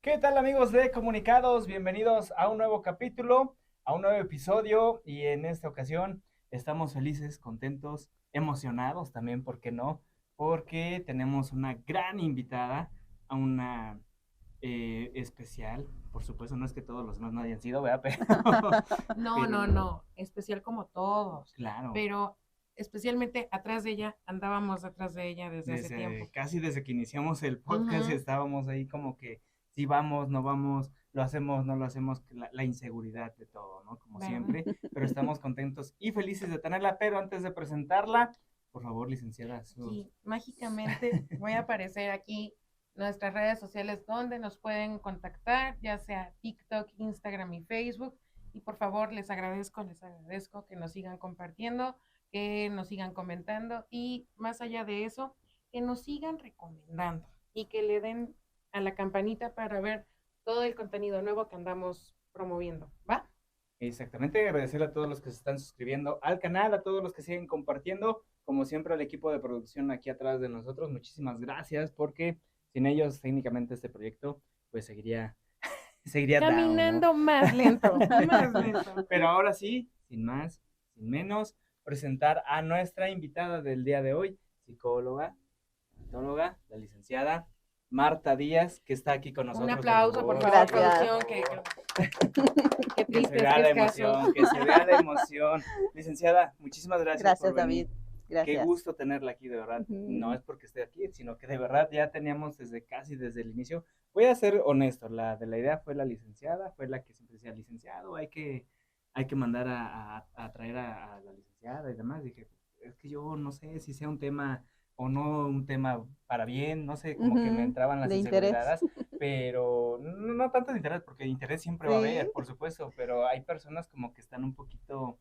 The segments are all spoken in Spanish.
¿Qué tal amigos de Comunicados? Bienvenidos a un nuevo capítulo, a un nuevo episodio y en esta ocasión estamos felices, contentos, emocionados también, ¿por qué no? Porque tenemos una gran invitada, a una especial, por supuesto, no es que todos los demás no hayan sido, ¿verdad? No, Pero no, no, especial como todos, claro, pero especialmente atrás de ella, andábamos detrás de ella desde hace tiempo. casi desde que iniciamos el podcast Ujú. estábamos ahí como que si vamos, no vamos, lo hacemos, no lo hacemos, la inseguridad de todo, ¿no? Como ¿Verdad? siempre, pero estamos contentos y felices de tenerla, pero antes de presentarla, por favor, licenciada, sus... Aquí, mágicamente, voy a aparecer aquí nuestras redes sociales donde nos pueden contactar, ya sea TikTok, Instagram y Facebook. Y por favor, les agradezco que nos sigan compartiendo, que nos sigan comentando y más allá de eso, que nos sigan recomendando y que le den a la campanita para ver todo el contenido nuevo que andamos promoviendo. ¿Va? Exactamente, agradecerle a todos los que se están suscribiendo al canal, a todos los que siguen compartiendo, como siempre al equipo de producción aquí atrás de nosotros, muchísimas gracias porque sin ellos técnicamente este proyecto pues seguiría down, ¿no? Caminando más lento, más lento. Pero ahora sí, sin más, sin menos, presentar a nuestra invitada del día de hoy, psicóloga, tanatóloga, la licenciada Marta Díaz, que está aquí con Un nosotros, por aplauso, por favor. favor, Gracias. producción, qué Que se triste es vea que la es caso. emoción, que se vea la emoción. Licenciada, muchísimas gracias por Gracias, David. venir. Qué Gracias. gusto tenerla aquí, de verdad. No Ujú. es porque esté aquí, sino que de verdad ya teníamos desde el inicio. Voy a ser honesto, la de la idea fue la licenciada, fue la que siempre decía, licenciado, hay que mandar a traer a la licenciada y demás. Dije, es que yo no sé si sea un tema o no un tema para bien, no sé, como que me Ujú. entraban las De interés. inseguridades, pero no tanto de interés, porque interés siempre va a haber, Sí, por supuesto, pero hay personas como que están un poquito,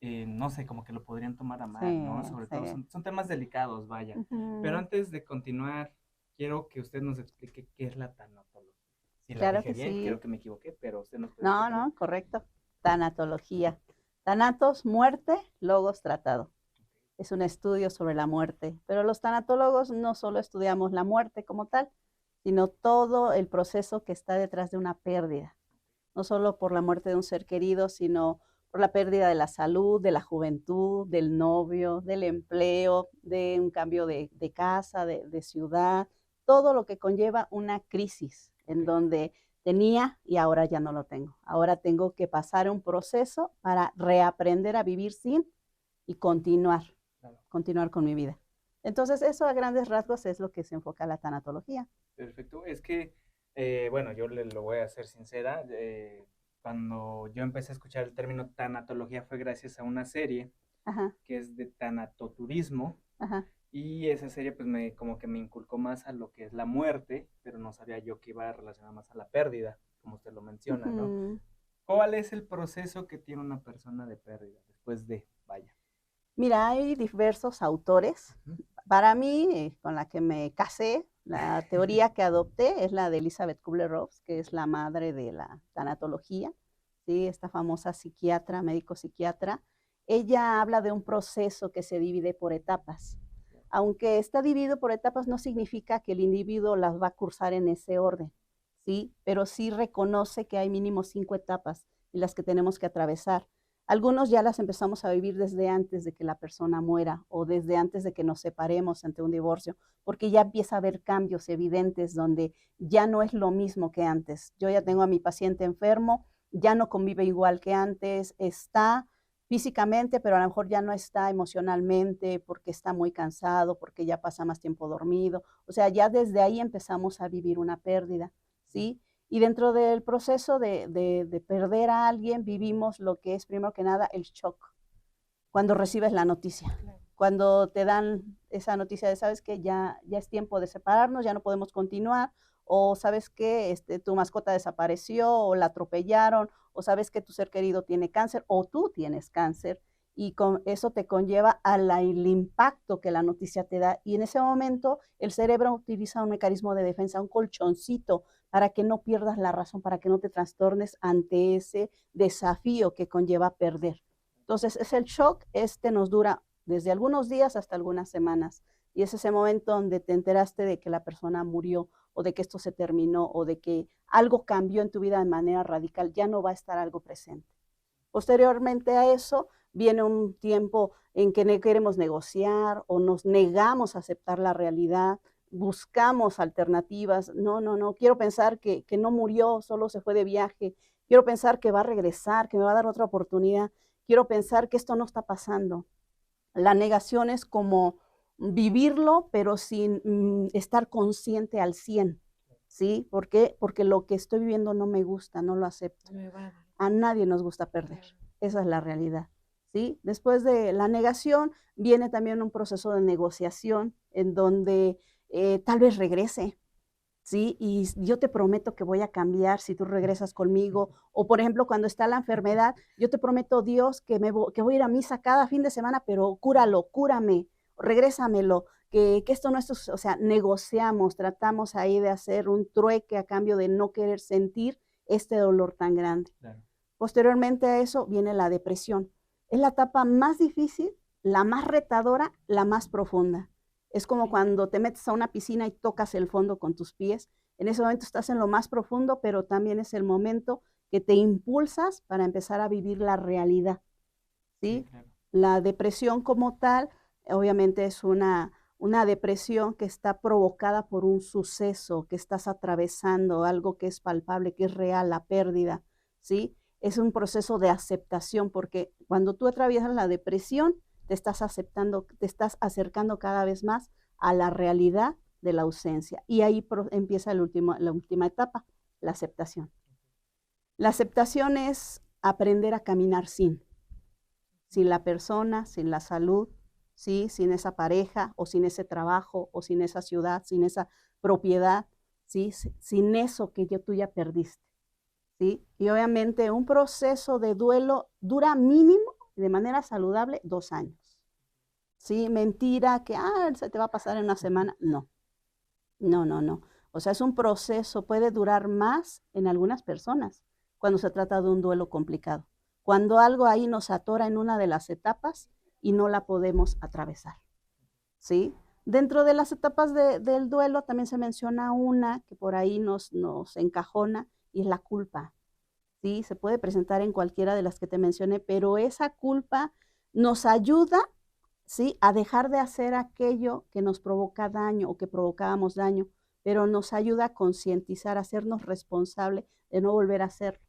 no sé, como que lo podrían tomar a mal, ¿no? sí, Sobre todo sí. son temas delicados, vaya. Pero Ujú. antes de continuar, quiero que usted nos explique qué es la tanatología. Si la Claro dije que bien, creo sí. que me equivoqué, pero usted nos puede No, explicar. no, correcto. Tanatología. Tanatos, muerte, logos, tratado. Es un estudio sobre la muerte, pero los tanatólogos no solo estudiamos la muerte como tal, sino todo el proceso que está detrás de una pérdida. No solo por la muerte de un ser querido, sino por la pérdida de la salud, de la juventud, del novio, del empleo, de un cambio de casa, de ciudad, todo lo que conlleva una crisis en Ok, donde tenía y ahora ya no lo tengo. Ahora tengo que pasar un proceso para reaprender a vivir sin y claro. continuar con mi vida. Entonces, eso a grandes rasgos es lo que se enfoca la tanatología. Perfecto. Es que, bueno, yo le lo voy a ser sincera. Cuando yo empecé a escuchar el término tanatología fue gracias a una serie Ajá, que es de tanatoturismo. ajá. Y esa serie pues como que me inculcó más a lo que es la muerte, pero no sabía yo que iba a relacionar más a la pérdida, como usted lo menciona, ¿no? Ujú. ¿Cuál es el proceso que tiene una persona de pérdida después de, vaya? Mira, hay diversos autores. Ujú. Para mí, con la que me casé, la teoría que adopté es la de Elizabeth Kubler-Ross, que es la madre de la tanatología, ¿sí? Esta famosa psiquiatra, médico psiquiatra. Ella habla de un proceso que se divide por etapas. Aunque está dividido por etapas, no significa que el individuo las va a cursar en ese orden, ¿sí? Pero sí reconoce que hay mínimo 5 etapas en las que tenemos que atravesar. Algunos ya las empezamos a vivir desde antes de que la persona muera o desde antes de que nos separemos ante un divorcio, porque ya empieza a haber cambios evidentes donde ya no es lo mismo que antes. Yo ya tengo a mi paciente enfermo, ya no convive igual que antes, está físicamente, pero a lo mejor ya no está emocionalmente porque está muy cansado, porque ya pasa más tiempo dormido. O sea, ya desde ahí empezamos a vivir una pérdida, ¿sí? Y dentro del proceso de perder a alguien, vivimos lo que es, primero que nada, el shock, cuando recibes la noticia, Claro. cuando te dan esa noticia de, sabes que ya es tiempo de separarnos, ya no podemos continuar, o sabes que tu mascota desapareció, o la atropellaron, o sabes que tu ser querido tiene cáncer, o tú tienes cáncer, y con eso te conlleva el impacto que la noticia te da. Y en ese momento el cerebro utiliza un mecanismo de defensa, un colchoncito, para que no pierdas la razón, para que no te trastornes ante ese desafío que conlleva perder. Entonces, es el shock, nos dura desde algunos días hasta algunas semanas. Y es ese momento donde te enteraste de que la persona murió o de que esto se terminó, o de que algo cambió en tu vida de manera radical, ya no va a estar algo presente. Posteriormente a eso, viene un tiempo en que no queremos negociar o nos negamos a aceptar la realidad, buscamos alternativas. No, no, no, quiero pensar que no murió, solo se fue de viaje. Quiero pensar que va a regresar, que me va a dar otra oportunidad. Quiero pensar que esto no está pasando. La negación es como vivirlo, pero sin estar consciente al 100, ¿sí? ¿Por qué? Porque lo que estoy viviendo no me gusta, no lo acepto. A nadie nos gusta perder, esa es la realidad, ¿sí? Después de la negación viene también un proceso de negociación en donde tal vez regrese, ¿sí? Y yo te prometo que voy a cambiar si tú regresas conmigo. O, por ejemplo, cuando está la enfermedad, yo te prometo, Dios, que voy a ir a misa cada fin de semana, pero cúralo, cúrame, regrésamelo, que esto no es, o sea, negociamos, tratamos ahí de hacer un trueque a cambio de no querer sentir este dolor tan grande. Claro. Posteriormente a eso viene la depresión. Es la etapa más difícil, la más retadora, la más profunda. Es como cuando te metes a una piscina y tocas el fondo con tus pies. En ese momento estás en lo más profundo, pero también es el momento que te impulsas para empezar a vivir la realidad, ¿sí? Sí, claro. La depresión como tal, obviamente es una depresión que está provocada por un suceso que estás atravesando, algo que es palpable, que es real, la pérdida, ¿sí? Es un proceso de aceptación, porque cuando tú atraviesas la depresión, te estás aceptando, te estás acercando cada vez más a la realidad de la ausencia. Y ahí empieza la última etapa, la aceptación. La aceptación es aprender a caminar sin la persona, sin la salud, ¿sí? Sin esa pareja, o sin ese trabajo, o sin esa ciudad, sin esa propiedad, ¿sí? Sin eso que tú ya perdiste, ¿sí? Y obviamente un proceso de duelo dura mínimo, de manera saludable, 2 años. ¿Sí? Mentira que se te va a pasar en una semana. No, no, no, no. O sea, es un proceso, puede durar más en algunas personas cuando se trata de un duelo complicado. Cuando algo ahí nos atora en una de las etapas y no la podemos atravesar, ¿sí? Dentro de las etapas del duelo también se menciona una que por ahí nos encajona, y es la culpa, ¿sí? Se puede presentar en cualquiera de las que te mencioné, pero esa culpa nos ayuda, ¿sí?, a dejar de hacer aquello que nos provoca daño o que provocábamos daño, pero nos ayuda a concientizar, a hacernos responsable de no volver a hacerlo.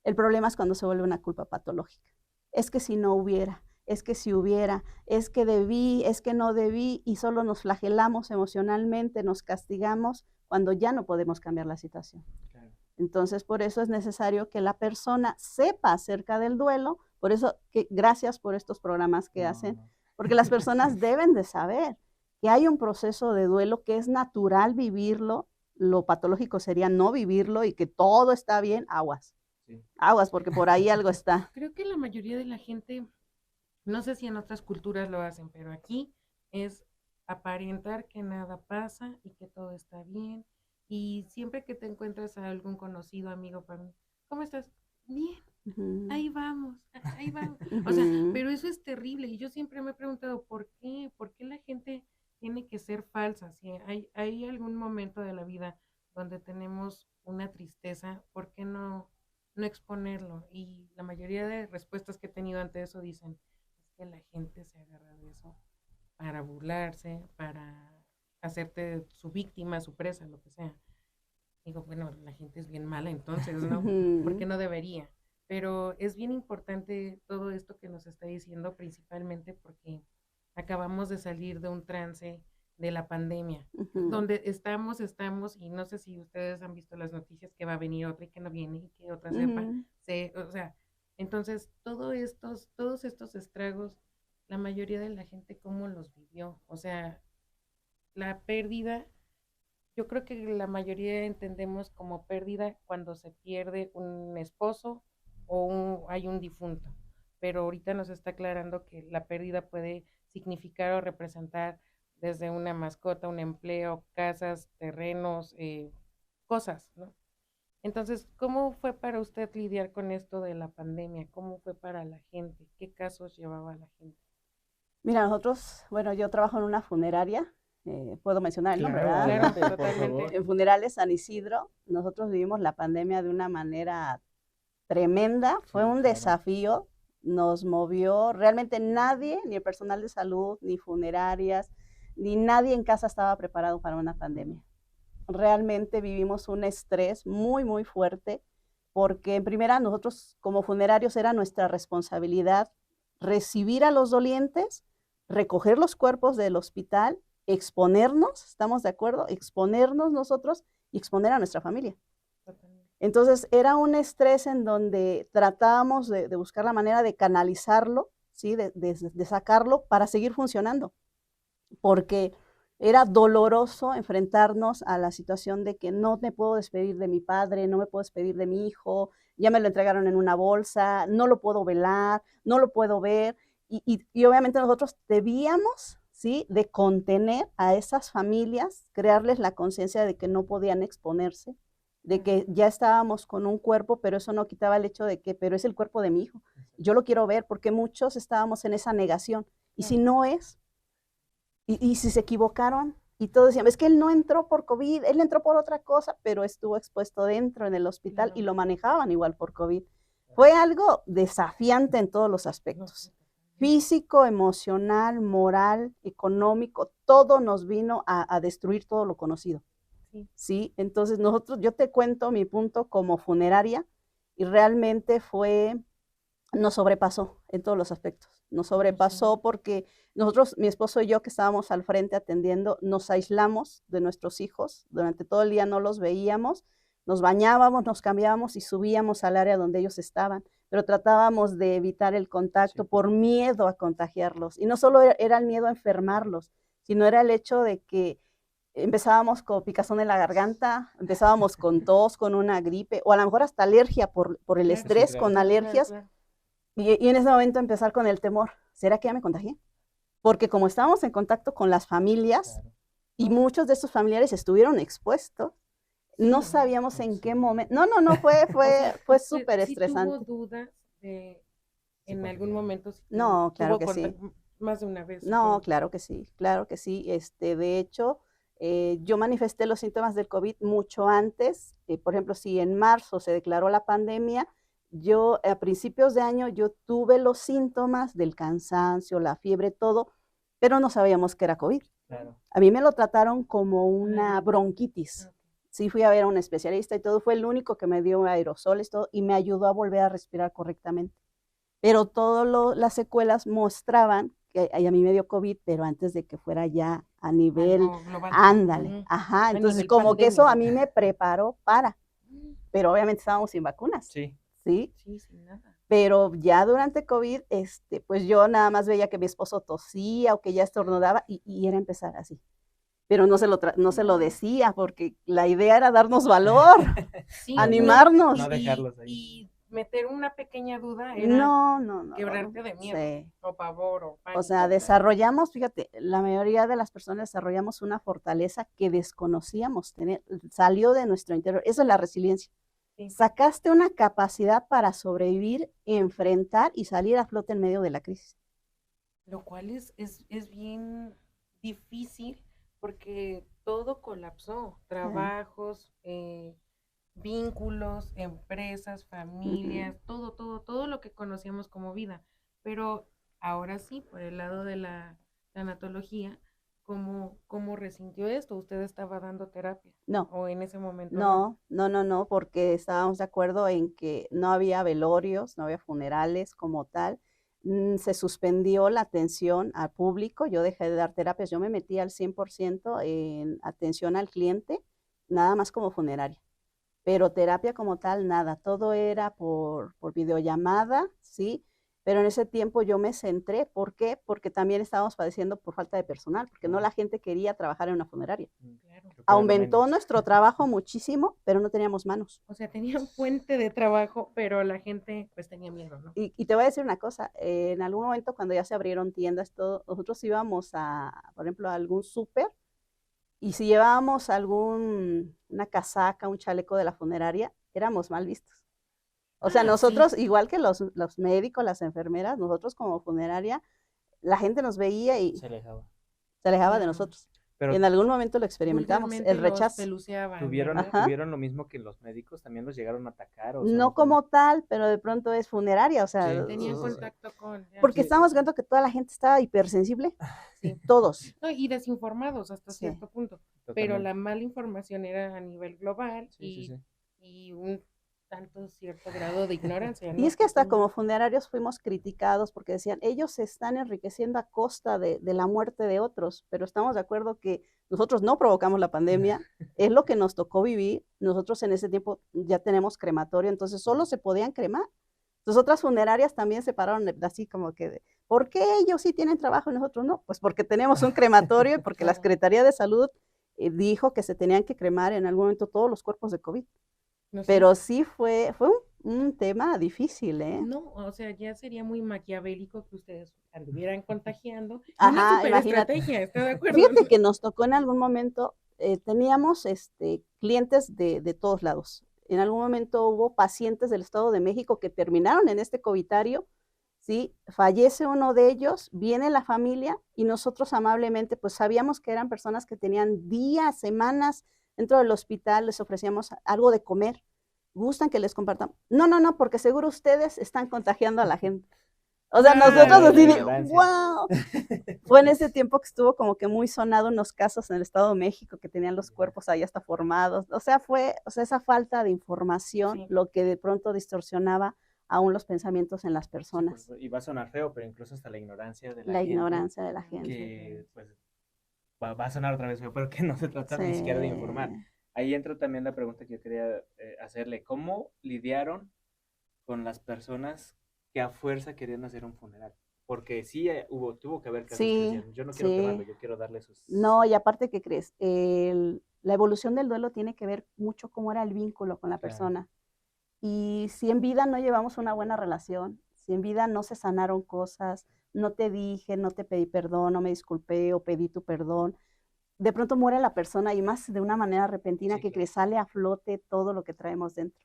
El problema es cuando se vuelve una culpa patológica. Es que si no hubiera, es que si hubiera, es que debí, es que no debí, y solo nos flagelamos emocionalmente, nos castigamos cuando ya no podemos cambiar la situación. Claro. Entonces, por eso es necesario que la persona sepa acerca del duelo. Por eso, gracias por estos programas que hacen, porque las personas deben de saber que hay un proceso de duelo, que es natural vivirlo. Lo patológico sería no vivirlo y que todo está bien, aguas. Sí. Aguas, porque por ahí algo está. Creo que la mayoría de la gente, no sé si en otras culturas lo hacen, pero aquí es aparentar que nada pasa y que todo está bien. Y siempre que te encuentras a algún conocido, amigo, para mí, ¿cómo estás? Bien, ahí vamos, ahí vamos. O sea, pero eso es terrible. Y yo siempre me he preguntado, ¿por qué? ¿Por qué la gente tiene que ser falsa? Si hay algún momento de la vida donde tenemos una tristeza, ¿por qué no exponerlo? Y la mayoría de respuestas que he tenido ante eso dicen, es que la gente se agarra de eso para burlarse, para hacerte su víctima, su presa, lo que sea. Digo, bueno, la gente es bien mala entonces, ¿no? Porque no debería. Pero es bien importante todo esto que nos está diciendo, principalmente porque acabamos de salir de un trance de la pandemia, donde estamos, y no sé si ustedes han visto las noticias que va a venir otra y que no viene y que otra sepa, o sea, entonces todos estos estragos, la mayoría de la gente cómo los vivió, o sea, la pérdida, yo creo que la mayoría entendemos como pérdida cuando se pierde un esposo o hay un difunto, pero ahorita nos está aclarando que la pérdida puede significar o representar desde una mascota, un empleo, casas, terrenos, cosas, ¿no? Entonces, ¿cómo fue para usted lidiar con esto de la pandemia? ¿Cómo fue para la gente? ¿Qué casos llevaba la gente? Mira, nosotros, bueno, yo trabajo en una funeraria, puedo mencionar el nombre, ¿verdad? Claro, por totalmente. favor. En Funerales San Isidro, nosotros vivimos la pandemia de una manera tremenda, fue Sí, un claro. desafío, nos movió, realmente nadie, ni el personal de salud, ni funerarias, ni nadie en casa estaba preparado para una pandemia. Realmente vivimos un estrés muy, muy fuerte, porque en primera nosotros como funerarios era nuestra responsabilidad recibir a los dolientes, recoger los cuerpos del hospital, exponernos, ¿estamos de acuerdo? Exponernos nosotros y exponer a nuestra familia. Totalmente. Entonces era un estrés en donde tratábamos de buscar la manera de canalizarlo, ¿sí? de sacarlo para seguir funcionando, porque era doloroso enfrentarnos a la situación de que no me puedo despedir de mi padre, no me puedo despedir de mi hijo, ya me lo entregaron en una bolsa, no lo puedo velar, no lo puedo ver, y obviamente nosotros debíamos, ¿sí? de contener a esas familias, crearles la conciencia de que no podían exponerse, de que ya estábamos con un cuerpo, pero eso no quitaba el hecho de que, pero es el cuerpo de mi hijo, yo lo quiero ver, porque muchos estábamos en esa negación, y si no es, y si se equivocaron, y todos decían, es que él no entró por COVID, él entró por otra cosa, pero estuvo expuesto dentro en el hospital y lo manejaban igual por COVID. Fue algo desafiante en todos los aspectos, físico, emocional, moral, económico, todo nos vino a destruir todo lo conocido. ¿Sí? Entonces yo te cuento mi punto como funeraria, y realmente nos sobrepasó en todos los aspectos. Nos sobrepasó porque nosotros, mi esposo y yo, que estábamos al frente atendiendo, nos aislamos de nuestros hijos. Durante todo el día no los veíamos, nos bañábamos, nos cambiábamos y subíamos al área donde ellos estaban, pero tratábamos de evitar el contacto por miedo a contagiarlos. Y no solo era el miedo a enfermarlos, sino era el hecho de que empezábamos con picazón en la garganta, empezábamos con tos, con una gripe, o a lo mejor hasta alergia por el estrés, claro. con alergias. Y en ese momento empezar con el temor, ¿será que ya me contagié? Porque como estábamos en contacto con las familias, y muchos de estos familiares estuvieron expuestos, no sabíamos en qué momento. No, fue súper estresante. ¿Sí tuvo dudas en algún momento? No, claro que sí. Más de una vez. No, claro que sí, claro que sí. De hecho, yo manifesté los síntomas del COVID mucho antes. Por ejemplo, si en marzo se declaró la pandemia, yo a principios de año yo tuve los síntomas del cansancio, la fiebre, todo, pero no sabíamos que era COVID. Claro. A mí me lo trataron como una bronquitis. Sí, fui a ver a un especialista y todo, fue el único que me dio aerosoles, todo, y me ayudó a volver a respirar correctamente. Pero todas las secuelas mostraban que a mí me dio COVID, pero antes de que fuera ya a nivel, ándale, ajá, entonces como que eso a mí me preparó pero obviamente estábamos sin vacunas. Sí. ¿Sí? Sí, sin nada. Pero ya durante COVID, pues yo nada más veía que mi esposo tosía o que ya estornudaba y era empezar así. Pero no se lo decía, porque la idea era darnos valor, sí, animarnos. No dejarlos ahí. Y meter una pequeña duda era no, quebrarte de miedo, sí. o pavor, o pánico. O sea, desarrollamos, fíjate, la mayoría de las personas desarrollamos una fortaleza que desconocíamos tener, salió de nuestro interior. Eso es la resiliencia. Sí. Sacaste una capacidad para sobrevivir, enfrentar y salir a flote en medio de la crisis. Lo cual es bien difícil porque todo colapsó, trabajos, vínculos, empresas, familias, todo lo que conocíamos como vida. Pero ahora sí, por el lado de la tanatología, ¿cómo resintió esto? ¿Usted estaba dando terapia? No. ¿O en ese momento? No, porque estábamos de acuerdo en que no había velorios, no había funerales como tal. Se suspendió la atención al público, yo dejé de dar terapias, yo me metí al 100% en atención al cliente, nada más como funeraria. Pero terapia como tal, nada, todo era por videollamada, ¿sí? Pero en ese tiempo yo me centré, ¿por qué? Porque también estábamos padeciendo por falta de personal, porque no la gente quería trabajar en una funeraria. Claro. Aumentó nuestro trabajo muchísimo, pero no teníamos manos. O sea, tenía un puente de trabajo, pero la gente pues tenía miedo, ¿no? Y te voy a decir una cosa, en algún momento cuando ya se abrieron tiendas, todo, nosotros íbamos por ejemplo, a algún súper, y si llevábamos una casaca, un chaleco de la funeraria, éramos mal vistos. O sea, nosotros, sí, igual que los médicos, las enfermeras, nosotros como funeraria, la gente nos veía y se alejaba de nosotros. Pero En algún momento lo experimentamos, Vulgarmente el los rechazo. peluceaban, tuvieron, ¿verdad? Ajá. tuvieron lo mismo que los médicos, también los llegaron a atacar. O No solo fue- como tal, pero de pronto es funeraria, o sea, Sí, Tenían sí. contacto con... ya. porque Sí. estamos viendo que toda la gente estaba hipersensible, Sí. todos. No, y desinformados hasta Sí. cierto punto. Pero Totalmente. la mala información era a nivel global Sí, sí, sí. y un tanto cierto grado de ignorancia, Y ¿no? es que hasta tú- como funerarios fuimos criticados porque decían, ellos se están enriqueciendo a costa de la muerte de otros, pero estamos de acuerdo que nosotros no provocamos la pandemia, es lo que nos tocó vivir. Nosotros en ese tiempo ya tenemos crematorio, entonces solo se podían cremar. Entonces otras funerarias también se pararon así como que, ¿por qué ellos sí tienen trabajo y nosotros no? Pues porque tenemos un crematorio y porque la Claro. Secretaría de Salud dijo que se tenían que cremar en algún momento todos los cuerpos de COVID. no sé. Pero sí fue un tema difícil, ¿eh? No, o sea, ya sería muy maquiavélico que ustedes anduvieran contagiando. Y Ajá, una super imagínate. estrategia, ¿está de acuerdo? Fíjate que nos tocó en algún momento, teníamos clientes de todos lados. En algún momento hubo pacientes del Estado de México que terminaron en este covitario, ¿sí? Fallece uno de ellos, viene la familia y nosotros amablemente, pues sabíamos que eran personas que tenían días, semanas dentro del hospital, les ofrecíamos algo de comer. ¿Gustan que les compartamos? No, no, no, porque seguro ustedes están contagiando a la gente. O sea, nosotros Claro, así la de, ignorancia. wow. Fue en ese tiempo que estuvo como que muy sonado unos casos en el Estado de México que tenían los cuerpos ahí hasta formados. O sea, esa falta de información Sí. lo que de pronto distorsionaba aún los pensamientos en las Sí, personas. pues, y va a sonar feo, pero incluso hasta la ignorancia de La gente, ignorancia de la gente. que pues va a sonar otra vez feo, pero que no se trata ni siquiera de informar. Sí. Ahí entra también la pregunta que yo quería hacerle. ¿Cómo lidiaron con las personas que a fuerza querían hacer un funeral? Porque sí tuvo que haber casos que Sí, decían, yo no quiero sí. quemarlo, yo quiero darle sus... No, y aparte, ¿qué crees? La evolución del duelo tiene que ver mucho cómo era el vínculo con la Claro. persona. Y si en vida no llevamos una buena relación, si en vida no se sanaron cosas, no te dije, no te pedí perdón, no me disculpé o pedí tu perdón, de pronto muere la persona y más de una manera repentina Sí, que claro. sale a flote todo lo que traemos dentro.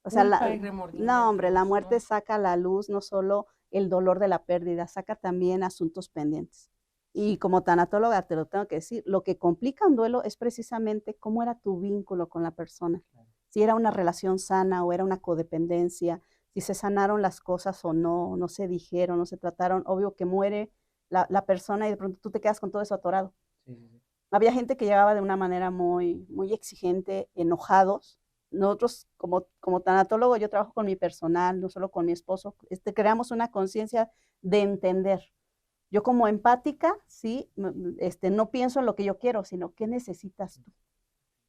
O sea, Culpa y no, remordimientos, hombre, la muerte ¿no? saca a la luz no solo el dolor de la pérdida, saca también asuntos pendientes. Y como tanatóloga te lo tengo que decir, lo que complica un duelo es precisamente cómo era tu vínculo con la persona. Si era una relación sana o era una codependencia, si se sanaron las cosas o no, no se dijeron, no se trataron. Obvio que muere la persona y de pronto tú te quedas con todo eso atorado. Sí, sí, sí. Había gente que llegaba de una manera muy, muy exigente, enojados. Nosotros, como tanatólogo, yo trabajo con mi personal, no solo con mi esposo, creamos una conciencia de entender. Yo como empática, sí, no pienso en lo que yo quiero, sino qué necesitas tú.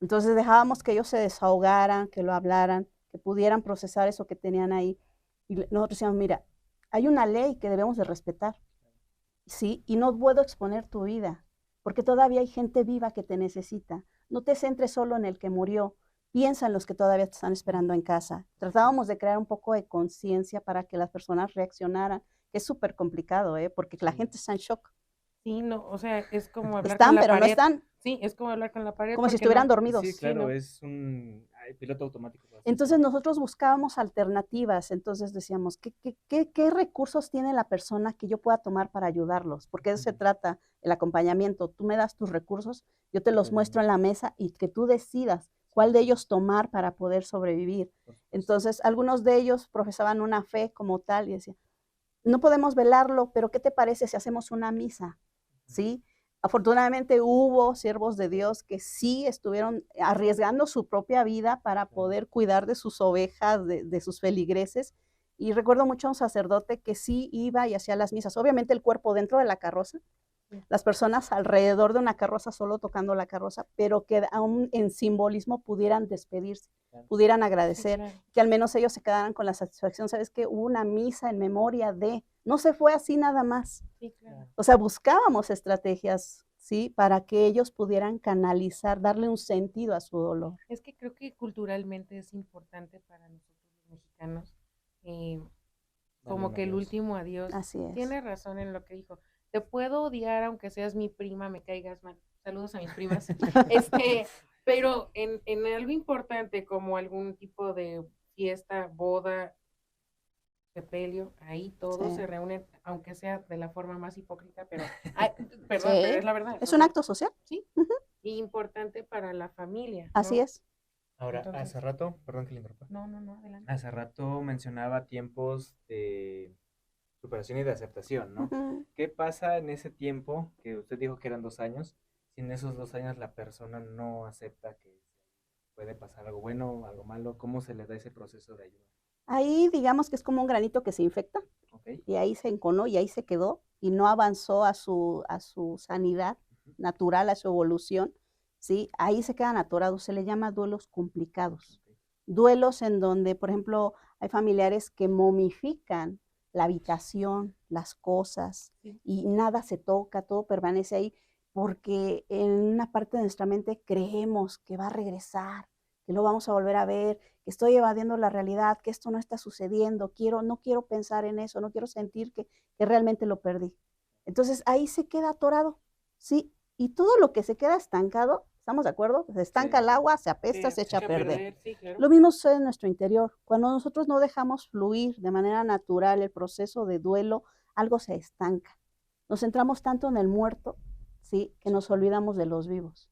Entonces dejábamos que ellos se desahogaran, que lo hablaran, que pudieran procesar eso que tenían ahí. Y nosotros decíamos, mira, hay una ley que debemos de respetar, ¿sí? Y no puedo exponer tu vida, porque todavía hay gente viva que te necesita. No te centres solo en el que murió, piensa en los que todavía te están esperando en casa. Tratábamos de crear un poco de conciencia para que las personas reaccionaran, que es súper complicado, porque la Sí. gente está en shock. Sí, no, o sea, es como hablar Están, con la pero no pared. están, Sí, es como hablar con la pared. como si porque estuvieran no- dormidos. Sí, claro, ¿no? es un piloto automático. por así Entonces decirlo. nosotros buscábamos alternativas, entonces decíamos, ¿qué recursos tiene la persona que yo pueda tomar para ayudarlos? Porque de eso se Ujú. trata el acompañamiento. Tú me das tus recursos, yo te los muestro en la mesa y que tú decidas cuál de ellos tomar para poder sobrevivir. Por supuesto. Entonces algunos de ellos profesaban una fe como tal y decían, no podemos velarlo, pero ¿qué te parece si hacemos una misa? ¿Sí? Afortunadamente hubo siervos de Dios que sí estuvieron arriesgando su propia vida para poder cuidar de sus ovejas, de sus feligreses. Y recuerdo mucho a un sacerdote que sí iba y hacía las misas. Obviamente el cuerpo dentro de la carroza, las personas alrededor de una carroza solo tocando la carroza, pero que aún en simbolismo pudieran despedirse, pudieran agradecer, Sí, claro. que al menos ellos se quedaran con la satisfacción, ¿sabes qué? Hubo una misa en memoria de, no se fue así nada más. Sí, claro. O sea, buscábamos estrategias, ¿sí? Para que ellos pudieran canalizar, darle un sentido a su dolor. Es que creo que culturalmente es importante para nosotros los mexicanos, como Darle que un el adiós. último adiós. Así es. Tiene razón en lo que dijo. Te puedo odiar aunque seas mi prima, me caigas mal. Saludos a mis primas. Pero en algo importante como algún tipo de fiesta, boda, sepelio, ahí todos Sí. se reúnen, aunque sea de la forma más hipócrita, pero, ay, perdón, Sí. pero es la verdad. Es o un sea, acto social. sí, Ujú. importante para la familia, Así ¿no? es. Ahora, Entonces, hace rato, perdón que le interrumpa, no, adelante. hace rato mencionaba tiempos de superación y de aceptación, ¿no? Ujú. ¿Qué pasa en ese tiempo, que usted dijo que eran 2 años, si en esos 2 años la persona no acepta que puede pasar algo bueno o algo malo? ¿Cómo se le da ese proceso de ayuda? Ahí digamos que es como un granito que se infecta ¿Ok? y ahí se enconó y ahí se quedó y no avanzó a su sanidad Ujú. natural, a su evolución, ¿sí? Ahí se quedan atorados, se le llama duelos complicados. Ok. Duelos en donde, por ejemplo, hay familiares que momifican la habitación, las cosas, Sí. y nada se toca, todo permanece ahí, porque en una parte de nuestra mente creemos que va a regresar, que lo vamos a volver a ver, que estoy evadiendo la realidad, que esto no está sucediendo, no quiero pensar en eso, no quiero sentir que realmente lo perdí. Entonces ahí se queda atorado, ¿sí? Y todo lo que se queda estancado, ¿estamos de acuerdo? Se estanca el Sí. agua, se Sí, apesta, se echa a echa perder. sí, claro. Lo mismo sucede en nuestro interior. Cuando nosotros no dejamos fluir de manera natural el proceso de duelo, algo se estanca. Nos centramos tanto en el muerto, ¿sí? Que nos olvidamos de los vivos.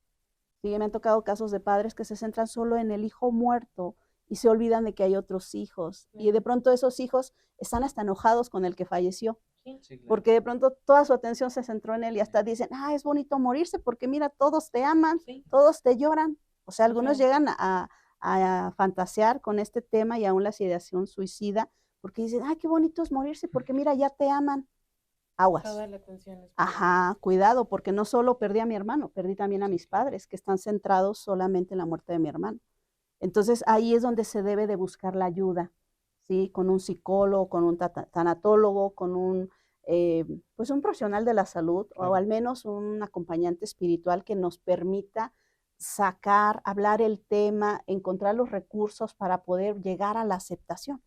Sí, me han tocado casos de padres que se centran solo en el hijo muerto y se olvidan de que hay otros hijos. Y de pronto esos hijos están hasta enojados con el que falleció, Sí, Sí, claro. porque de pronto toda su atención se centró en él y hasta dicen, ah, es bonito morirse porque mira, todos te aman, sí. todos te lloran. O sea, O algunos sea, llegan a fantasear con este tema y aún la ideación suicida, porque dicen, ay, qué bonito es morirse porque mira, ya te aman. Aguas. toda la atención es para Ajá, cuidado, porque no solo perdí a mi hermano, perdí también a Sí, mis claro. padres, que están centrados solamente en la muerte de mi hermano. Entonces ahí es donde se debe de buscar la ayuda, ¿sí? Con un psicólogo, con un tanatólogo, con pues un profesional de la salud o Claro. al menos un acompañante espiritual que nos permita sacar, hablar el tema, encontrar los recursos para poder llegar a la aceptación,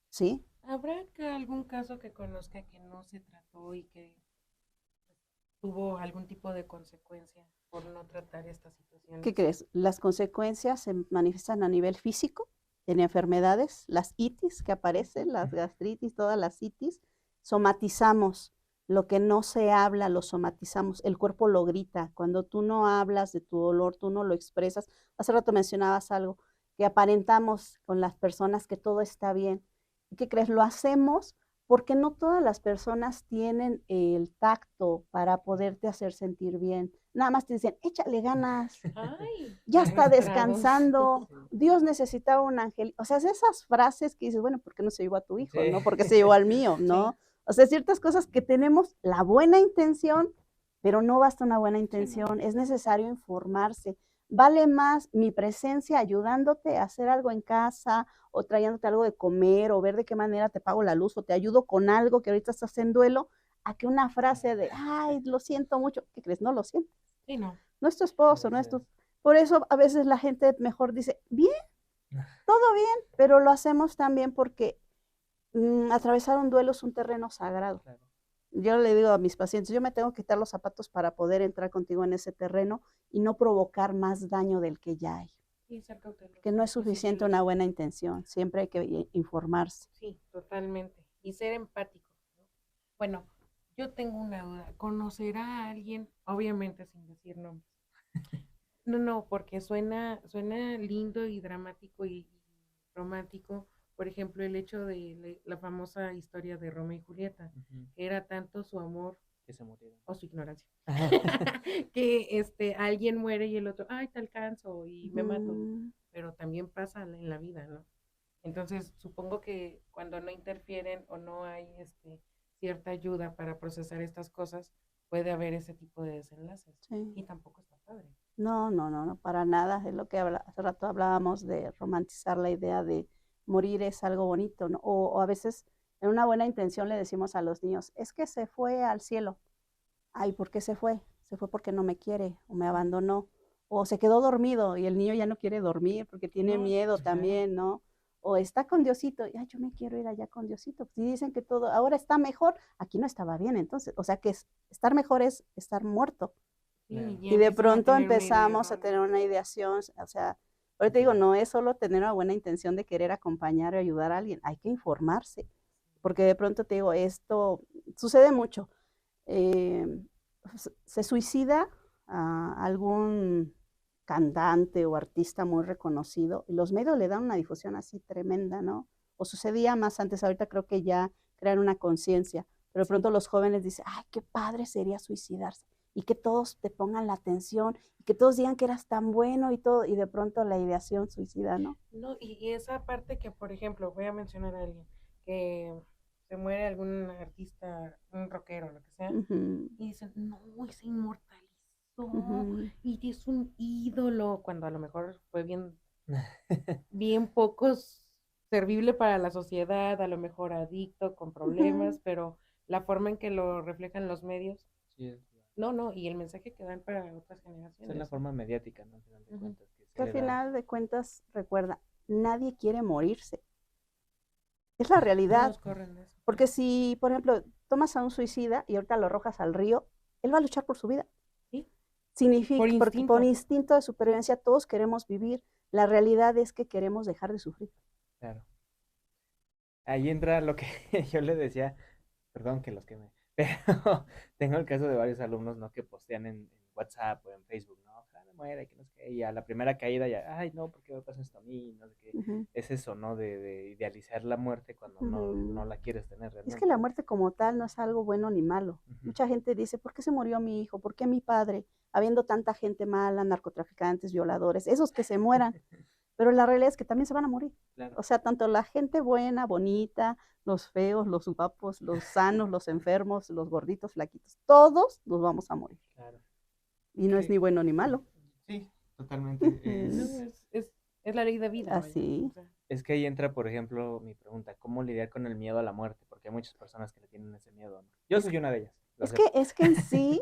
¿sí? ¿Habrá algún caso que conozca que no se trató y que tuvo algún tipo de consecuencia por no tratar estas situaciones? ¿Qué crees? Las consecuencias se manifiestan a nivel físico, en enfermedades, las itis que aparecen, las gastritis, todas las itis, somatizamos. Lo que no se habla, lo somatizamos. El cuerpo lo grita. Cuando tú no hablas de tu dolor, tú no lo expresas. Hace rato mencionabas algo, que aparentamos con las personas que todo está bien. ¿Y qué crees? Lo hacemos porque no todas las personas tienen el tacto para poderte hacer sentir bien. Nada más te dicen, échale ganas, Ay, ya está arrastrados. descansando, Sí. Dios necesitaba un ángel. O sea, esas frases que dices, bueno, ¿por qué no se llevó a tu hijo? Sí. ¿No? ¿Por qué se llevó al mío? ¿No? O sea, ciertas cosas que tenemos la buena intención, pero no basta una buena intención, es necesario informarse. Vale más mi presencia ayudándote a hacer algo en casa o trayéndote algo de comer o ver de qué manera te pago la luz o te ayudo con algo que ahorita estás en duelo, a que una frase de, ay, lo siento mucho. ¿Qué crees? No lo siento. Sí, no. No es tu esposo, no es tu... Por eso a veces la gente mejor dice, bien, todo bien, pero lo hacemos también porque atravesar un duelo es un terreno sagrado. Claro. Yo le digo a mis pacientes, yo me tengo que quitar los zapatos para poder entrar contigo en ese terreno y no provocar más daño del que ya hay. Sí, ser cauteloso. Que no es Sí, sí, suficiente lo una sé. buena intención, siempre hay que informarse. Sí, totalmente. Y ser empático, ¿no? Bueno, yo tengo una duda. ¿Conocerá a alguien, obviamente sin decir nombres? No, porque suena lindo y dramático y romántico. Por ejemplo, el hecho de la famosa historia de Romeo y Julieta, Ujú. que era tanto su amor Que se murieron. o su ignorancia, que alguien muere y el otro, ay, te alcanzo y me mato. Pero también pasa en la vida, ¿no? Entonces, supongo que cuando no interfieren o no hay cierta ayuda para procesar estas cosas, puede haber ese tipo de desenlaces. Sí. Y tampoco está padre. No, para nada. Es lo que hace rato hablábamos de romantizar la idea de morir es algo bonito, ¿no? O a veces en una buena intención le decimos a los niños, es que se fue al cielo. Ay, ¿por qué se fue? Se fue porque no me quiere o me abandonó. O se quedó dormido y el niño ya no quiere dormir porque tiene No, miedo claro. también, ¿no? O está con Diosito, ya yo me quiero ir allá con Diosito. Si dicen que todo ahora está mejor, aquí no estaba bien, entonces, o sea que estar mejor es estar muerto. Sí, Claro. Y de empiezan a pronto tener una idea empezamos a errónea. tener una ideación, o sea, ahorita digo, no es solo tener una buena intención de querer acompañar o ayudar a alguien, hay que informarse. porque de pronto te digo, esto sucede mucho. Se suicida a algún cantante o artista muy reconocido y los medios le dan una difusión así tremenda, ¿no? O sucedía más antes, ahorita creo que ya crean una conciencia, pero de pronto los jóvenes dicen, ay, qué padre sería suicidarse y que todos te pongan la atención y que todos digan que eras tan bueno y todo, y de pronto la ideación suicida, ¿no? No, y esa parte que, por ejemplo, voy a mencionar a alguien que se muere algún artista, un rockero, lo que sea, y dicen, no, se inmortalizó y es un ídolo, cuando a lo mejor fue bien poco servible para la sociedad, a lo mejor adicto, con problemas, pero la forma en que lo reflejan los medios, Sí, no, y el mensaje que dan para otras generaciones. es la forma mediática, ¿no? Al final de cuentas, que al final de cuentas, recuerda, nadie quiere morirse. Es la realidad. Porque si, por ejemplo, tomas a un suicida y ahorita lo arrojas al río, él va a luchar por su vida. ¿Sí? Significa, porque por instinto de supervivencia todos queremos vivir. La realidad es que queremos dejar de sufrir. Claro. Ahí entra lo que yo le decía, perdón que los queme, pero tengo el caso de varios alumnos, ¿no? Que postean en WhatsApp o en Facebook, ¿no? Ojalá muera, que no sé qué, y a la primera caída ya, ay, no, ¿por qué me pasa esto a mí? No sé qué. Es eso, ¿no? De idealizar la muerte cuando no la quieres tener realmente. Es que la muerte como tal no es algo bueno ni malo. Mucha gente dice, ¿por qué se murió mi hijo? ¿Por qué mi padre? Habiendo tanta gente mala, narcotraficantes, violadores, esos que se mueran. Pero la realidad es que también se van a morir. Claro. O sea, tanto la gente buena, bonita, los feos, los guapos, los sanos, los enfermos, los gorditos, flaquitos, todos nos vamos a morir. Claro. Y no es ni bueno ni malo. Sí, totalmente. Es la ley de vida. Así. Es que ahí entra, por ejemplo, mi pregunta, ¿cómo lidiar con el miedo a la muerte? Porque hay muchas personas que le tienen ese miedo, ¿no? Yo soy una de ellas. Es que en sí,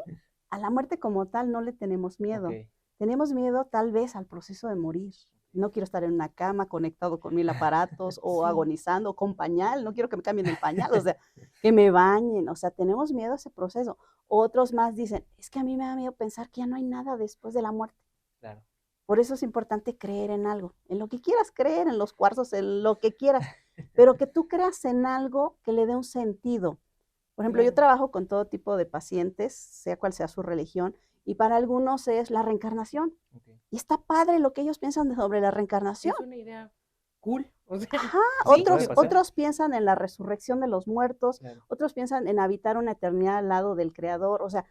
a la muerte como tal no le tenemos miedo. Okay. Tenemos miedo tal vez al proceso de morir. No quiero estar en una cama conectado con 1000 aparatos o agonizando, con pañal, no quiero que me cambien el pañal, o sea, que me bañen, o sea, tenemos miedo a ese proceso. Otros más dicen, es que a mí me da miedo pensar que ya no hay nada después de la muerte. Claro. Por eso es importante creer en algo, en lo que quieras creer, en los cuarzos, en lo que quieras, pero que tú creas en algo que le dé un sentido. Por ejemplo, yo trabajo con todo tipo de pacientes, sea cual sea su religión, y para algunos es la reencarnación. Okay. Y está padre lo que ellos piensan sobre la reencarnación. Es una idea cool. O sea, ajá, otros piensan en la resurrección de los muertos, otros piensan en habitar una eternidad al lado del Creador, o sea,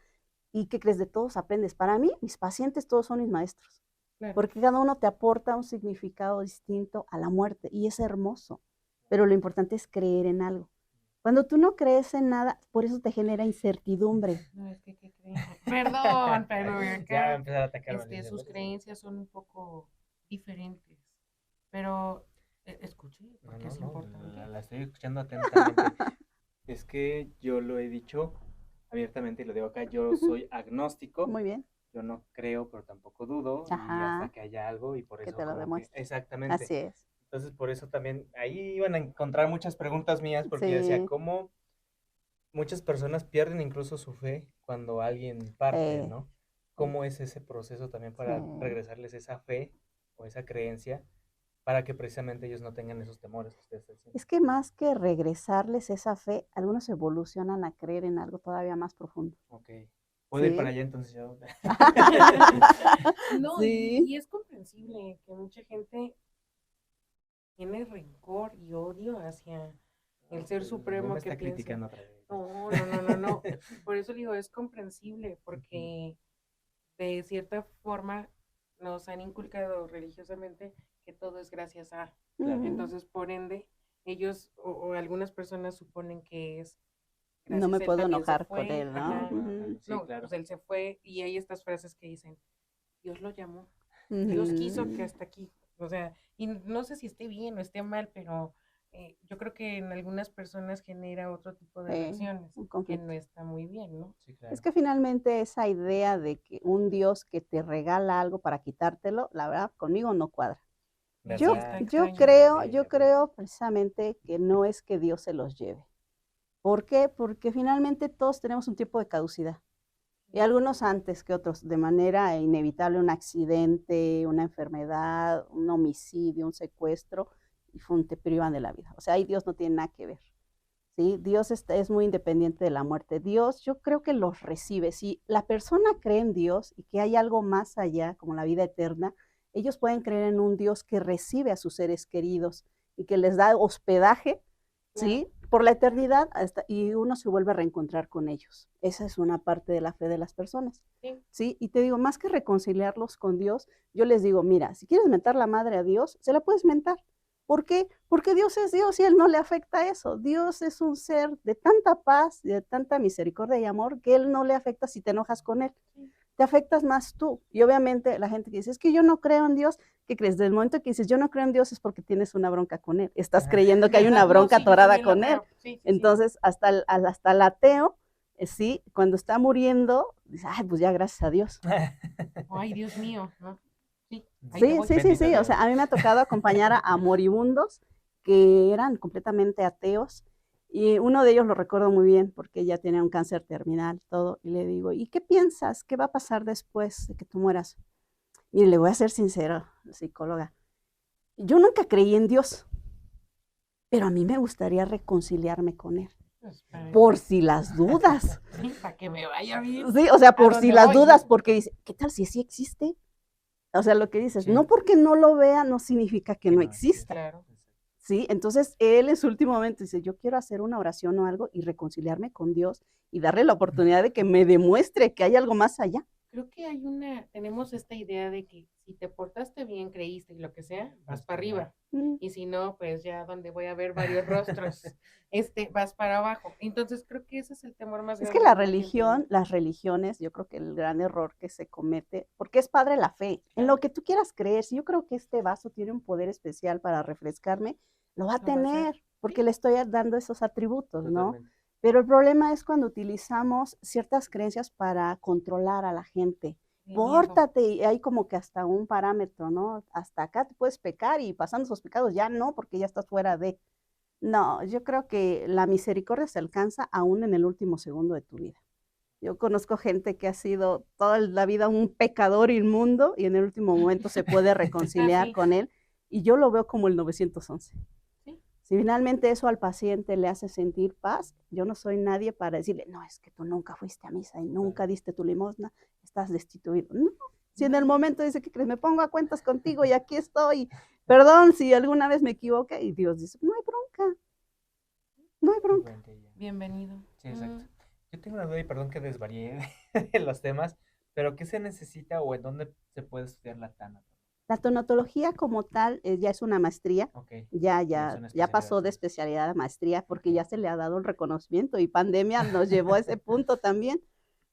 ¿y qué crees? De todos aprendes. Para mí, mis pacientes todos son mis maestros, porque cada uno te aporta un significado distinto a la muerte, y es hermoso, pero lo importante es creer en algo. Cuando tú no crees en nada, por eso te genera incertidumbre. No, es que, ¿qué creen? Perdón, pero ya empezar a atacar. Sus creencias son un poco diferentes. Pero, escuche, porque es importante. La estoy escuchando atentamente. Es que yo lo he dicho abiertamente y lo digo acá, yo soy agnóstico. Muy bien. Yo no creo, pero tampoco dudo. Ajá. Y hasta que haya algo y por eso. Que te lo demuestre. Exactamente. Así es. Entonces, por eso también, ahí iban a encontrar muchas preguntas mías, porque yo decía, ¿cómo muchas personas pierden incluso su fe cuando alguien parte, ¿no? ¿Cómo es ese proceso también para regresarles esa fe o esa creencia para que precisamente ellos no tengan esos temores que ustedes dicen? Es que más que regresarles esa fe, algunos evolucionan a creer en algo todavía más profundo. Ok. ¿Puedo ir para allá entonces yo? No, y es comprensible que mucha gente tiene rencor y odio hacia el ser supremo me que está piensa. Criticando otra vez. No. Por eso digo, es comprensible, porque de cierta forma nos han inculcado religiosamente que todo es gracias a. Entonces, por ende, ellos o algunas personas suponen que es no me puedo enojar con él, ¿no? Sí, claro. Pues él se fue y hay estas frases que dicen, Dios lo llamó, Dios quiso que hasta aquí. O sea, y no sé si esté bien o esté mal, pero yo creo que en algunas personas genera otro tipo de reacciones que no está muy bien, ¿no? Sí, claro. Es que finalmente esa idea de que un Dios que te regala algo para quitártelo, la verdad, conmigo no cuadra. Yo creo precisamente que no es que Dios se los lleve. ¿Por qué? Porque finalmente todos tenemos un tiempo de caducidad. Y algunos antes que otros, de manera inevitable, un accidente, una enfermedad, un homicidio, un secuestro, y te privan de la vida. O sea, ahí Dios no tiene nada que ver. ¿sí? Dios es muy independiente de la muerte. Dios, yo creo que los recibe. Si la persona cree en Dios y que hay algo más allá, como la vida eterna, ellos pueden creer en un Dios que recibe a sus seres queridos y que les da hospedaje, ¿sí? Por la eternidad y uno se vuelve a reencontrar con ellos. Esa es una parte de la fe de las personas, Sí. ¿sí? Y te digo, más que reconciliarlos con Dios, yo les digo, mira, si quieres mentar la madre a Dios, se la puedes mentar. ¿Por qué? Porque Dios es Dios y Él no le afecta eso. Dios es un ser de tanta paz, de tanta misericordia y amor, que Él no le afecta si te enojas con Él. Sí. Te afectas más tú. Y obviamente la gente que dice, es que yo no creo en Dios, ¿qué crees? Desde el momento que dices, yo no creo en Dios es porque tienes una bronca con Él. Estás creyendo que hay una bronca atorada con Él. Sí, Entonces, hasta el ateo, sí, cuando está muriendo, dice, ay, pues ya, gracias a Dios. Ay, Dios mío, ¿no? Sí. O sea, a mí me ha tocado acompañar a moribundos que eran completamente ateos y uno de ellos lo recuerdo muy bien porque ella tenía un cáncer terminal, todo, y le digo, ¿y qué piensas? ¿Qué va a pasar después de que tú mueras? Y le voy a ser sincero, psicóloga, yo nunca creí en Dios, pero a mí me gustaría reconciliarme con Él. Por si las dudas. Sí, para que me vaya bien. Sí, o sea, por si las dudas, porque dice, ¿qué tal si sí existe? O sea, lo que dices, sí. No porque no lo vea no significa que no exista. Claro. ¿Sí? Entonces, él en su último momento dice, yo quiero hacer una oración o algo y reconciliarme con Dios y darle la oportunidad de que me demuestre que hay algo más allá. Creo que tenemos esta idea de que si te portaste bien, creíste y lo que sea, vas para arriba. Y si no, pues ya donde voy a ver varios rostros, vas para abajo. Entonces creo que ese es el temor más grande. Es que la religión, las religiones, yo creo que el gran error que se comete, porque es padre la fe, en lo que tú quieras creer, si yo creo que este vaso tiene un poder especial para refrescarme, lo va a tener, porque le estoy dando esos atributos, ¿no? Pero el problema es cuando utilizamos ciertas creencias para controlar a la gente. Pórtate, y hay como que hasta un parámetro, ¿no? Hasta acá te puedes pecar y pasando esos pecados ya no, porque ya estás fuera de. No, yo creo que la misericordia se alcanza aún en el último segundo de tu vida. Yo conozco gente que ha sido toda la vida un pecador inmundo y en el último momento se puede reconciliar con él y yo lo veo como el 911. Si finalmente eso al paciente le hace sentir paz, yo no soy nadie para decirle, no, es que tú nunca fuiste a misa y nunca diste tu limosna, estás destituido. No, si en el momento dice, ¿qué crees? Me pongo a cuentas contigo y aquí estoy. Perdón si alguna vez me equivoqué. Y Dios dice, no hay bronca. No hay bronca. Bienvenido. Sí, exacto. Yo tengo una duda y perdón que desvaríe de los temas, pero ¿qué se necesita o en dónde se puede estudiar la tanatología? La tanatología como tal ya es una maestría, ya pasó de especialidad a maestría porque ya se le ha dado el reconocimiento y pandemia nos llevó a ese punto también,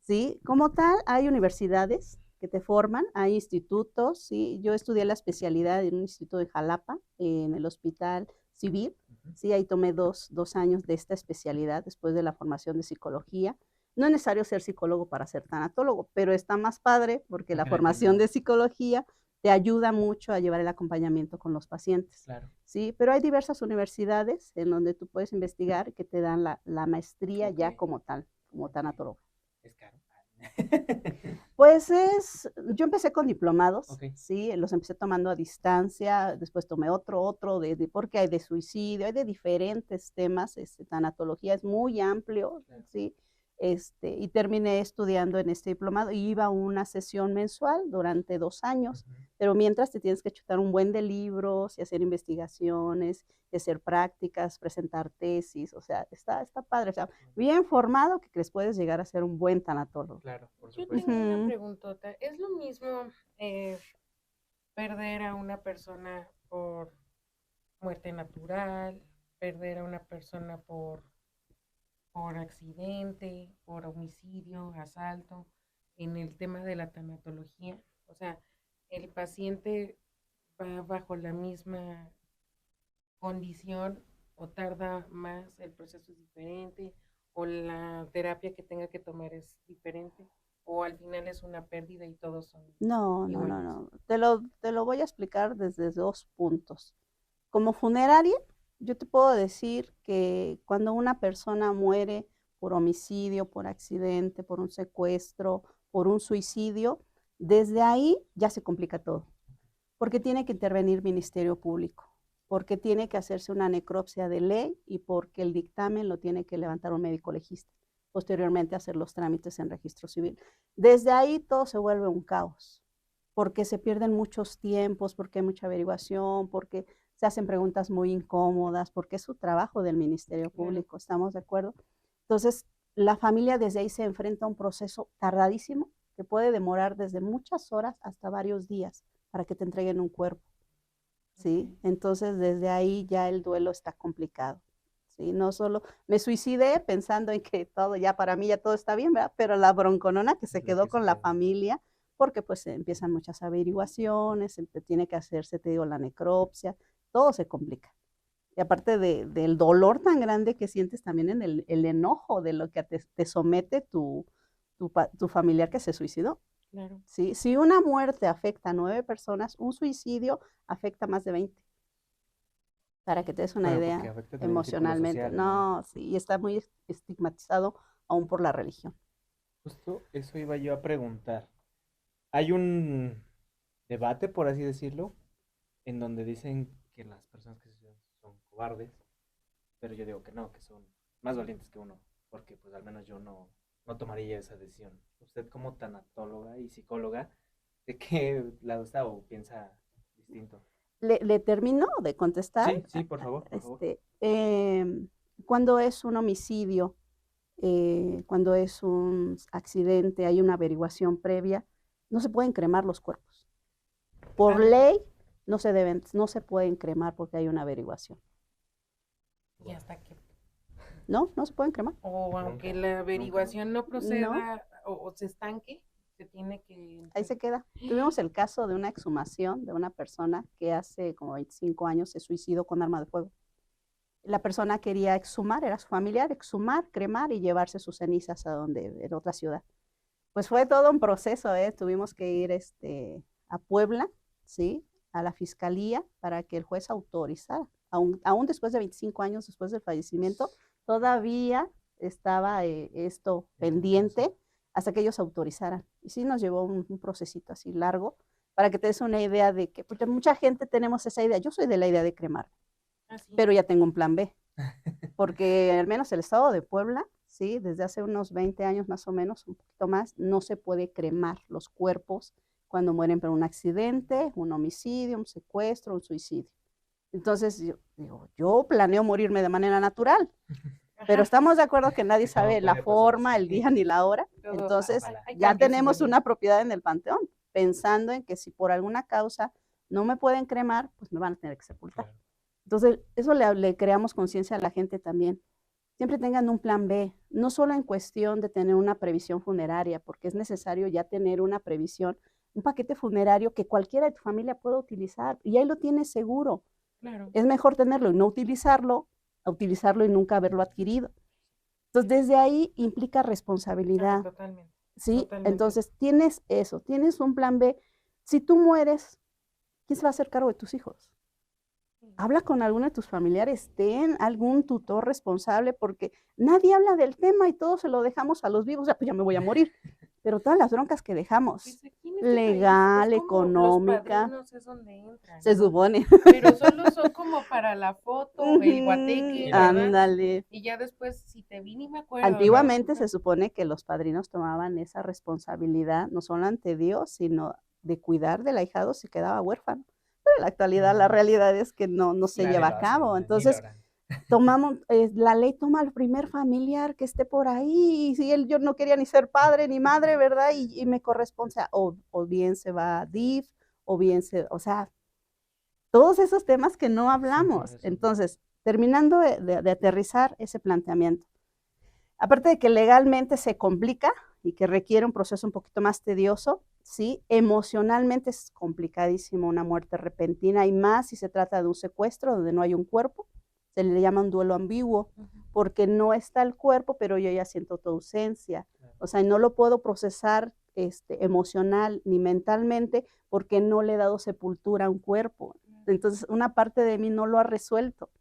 ¿sí? Como tal, hay universidades que te forman, hay institutos, ¿sí? Yo estudié la especialidad en un instituto de Jalapa, en el Hospital Civil, ¿sí? Ahí tomé dos años de esta especialidad después de la formación de psicología. No es necesario ser psicólogo para ser tanatólogo, pero está más padre porque la formación de psicología te ayuda mucho a llevar el acompañamiento con los pacientes. Claro. Sí, pero hay diversas universidades en donde tú puedes investigar que te dan la maestría ya como tal, como tanatólogo. ¿Es caro? Pues yo empecé con diplomados, sí, los empecé tomando a distancia, después tomé otro, porque hay de suicidio, hay de diferentes temas, tanatología es muy amplio, claro. Sí. Y terminé estudiando en este diplomado y iba a una sesión mensual durante 2 años, pero mientras te tienes que chutar un buen de libros y hacer investigaciones, y hacer prácticas, presentar tesis, o sea, está padre, o sea, bien formado que les puedes llegar a ser un buen tanatólogo. Claro, por supuesto. Yo tengo una preguntota, ¿es lo mismo perder a una persona por muerte natural, perder a una persona por accidente, por homicidio, asalto, en el tema de la tanatología? O sea, el paciente va bajo la misma condición o tarda más, el proceso es diferente, o la terapia que tenga que tomar es diferente, o al final es una pérdida y todos son iguales. No. Te lo voy a explicar desde 2 puntos. Como funeraria, yo te puedo decir que cuando una persona muere por homicidio, por accidente, por un secuestro, por un suicidio, desde ahí ya se complica todo, porque tiene que intervenir Ministerio Público, porque tiene que hacerse una necropsia de ley y porque el dictamen lo tiene que levantar un médico legista, posteriormente hacer los trámites en registro civil. Desde ahí todo se vuelve un caos, porque se pierden muchos tiempos, porque hay mucha averiguación, porque se hacen preguntas muy incómodas, porque es su trabajo del Ministerio Público, ¿estamos de acuerdo? Entonces, la familia desde ahí se enfrenta a un proceso tardadísimo, que puede demorar desde muchas horas hasta varios días para que te entreguen un cuerpo, ¿sí? Entonces, desde ahí ya el duelo está complicado, ¿sí? No solo me suicidé pensando en que todo, ya para mí ya todo está bien, ¿verdad? Pero la bronconona que se quedó con la familia, porque pues empiezan muchas averiguaciones, tiene que hacerse, te digo, la necropsia, todo se complica. Y aparte del dolor tan grande que sientes también en el enojo de lo que te somete tu familiar que se suicidó. Claro. ¿Sí? Si una muerte afecta a 9 personas, un suicidio afecta a más de 20. Para que te des una idea emocionalmente. Social, no, sí, y está muy estigmatizado aún por la religión. Justo eso iba yo a preguntar. Hay un debate, por así decirlo, en donde dicen que las personas que se suicidan son cobardes, pero yo digo que no, que son más valientes que uno, porque pues al menos yo no tomaría esa decisión. Usted como tanatóloga y psicóloga, ¿de qué lado está o piensa distinto? ¿Le termino de contestar? Sí, por favor. Cuando es un homicidio, cuando es un accidente, hay una averiguación previa, no se pueden cremar los cuerpos. Por ley no se pueden cremar porque hay una averiguación. ¿Y hasta qué? No se pueden cremar. O aunque la averiguación no proceda o se estanque, se tiene que... Ahí se queda. Tuvimos el caso de una exhumación de una persona que hace como 25 años se suicidó con arma de fuego. La persona quería exhumar, era su familiar, exhumar, cremar y llevarse sus cenizas en otra ciudad. Pues fue todo un proceso, tuvimos que ir a Puebla, ¿sí? A la fiscalía para que el juez autorizara. Aún después de 25 años después del fallecimiento, todavía estaba esto pendiente hasta que ellos autorizaran. Y sí nos llevó un procesito así largo para que te des una idea de que, porque mucha gente tenemos esa idea, yo soy de la idea de cremar, pero ya tengo un plan B, porque al menos el estado de Puebla, sí, desde hace unos 20 años más o menos, un poquito más, no se puede cremar los cuerpos cuando mueren por un accidente, un homicidio, un secuestro, un suicidio. Entonces, yo planeo morirme de manera natural, pero estamos de acuerdo que nadie sabe la forma, el día ni la hora. Entonces, ya tenemos una propiedad en el panteón, pensando en que si por alguna causa no me pueden cremar, pues me van a tener que sepultar. Entonces, eso le creamos conciencia a la gente también. Siempre tengan un plan B, no solo en cuestión de tener una previsión funeraria, porque es necesario ya tener una previsión, un paquete funerario que cualquiera de tu familia pueda utilizar, y ahí lo tienes seguro. Claro. Es mejor tenerlo y no utilizarlo, a utilizarlo y nunca haberlo adquirido. Entonces, desde ahí implica responsabilidad. Totalmente. ¿Sí? Totalmente. Entonces, tienes eso, tienes un plan B. Si tú mueres, ¿quién se va a hacer cargo de tus hijos? Habla con alguno de tus familiares, ten algún tutor responsable, porque nadie habla del tema y todo se lo dejamos a los vivos. Pues ya me voy a morir. Pero todas las broncas que dejamos, legal, económica, es donde entran, se supone. Pero solo son como para la foto, el guateque, ándale. Y ya después, si te vi, ni me acuerdo. Antiguamente se supone que los padrinos tomaban esa responsabilidad, no solo ante Dios, sino de cuidar del ahijado si quedaba huérfano. Pero en la actualidad la realidad es que no se lleva a cabo. Entonces, la ley toma al primer familiar que esté por ahí, y si yo no quería ni ser padre ni madre, ¿verdad? Y me corresponde, o bien se va a DIF, o bien o sea, todos esos temas que no hablamos. Entonces, terminando de aterrizar ese planteamiento. Aparte de que legalmente se complica y que requiere un proceso un poquito más tedioso, ¿sí? Emocionalmente es complicadísimo una muerte repentina, y más si se trata de un secuestro donde no hay un cuerpo. Se le llama un duelo ambiguo, porque no está el cuerpo, pero yo ya siento tu ausencia. O sea, no lo puedo procesar emocional ni mentalmente porque no le he dado sepultura a un cuerpo. Entonces, una parte de mí no lo ha resuelto.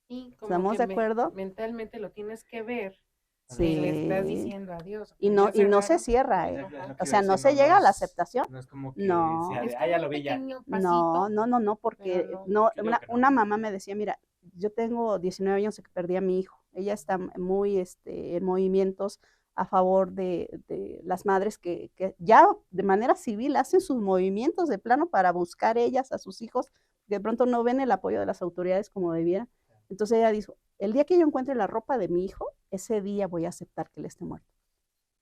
Sí, como ¿estamos de acuerdo? Mentalmente lo tienes que ver Que le estás Sí. diciendo adiós. Y me no, hace y no raro. se cierra, Es lo que O iba sea, a no decir, se llega a la aceptación. No es como que No. sea de, Es ah, como ya un lo vi ya. pequeño No, pasito, no, porque pero no, Sí, creo que no. una mamá me decía, mira, yo tengo 19 años de que perdí a mi hijo. Ella está muy en movimientos a favor de las madres que ya de manera civil hacen sus movimientos de plano para buscar ellas a sus hijos, que de pronto no ven el apoyo de las autoridades como debiera. Entonces ella dijo, el día que yo encuentre la ropa de mi hijo, ese día voy a aceptar que él esté muerto.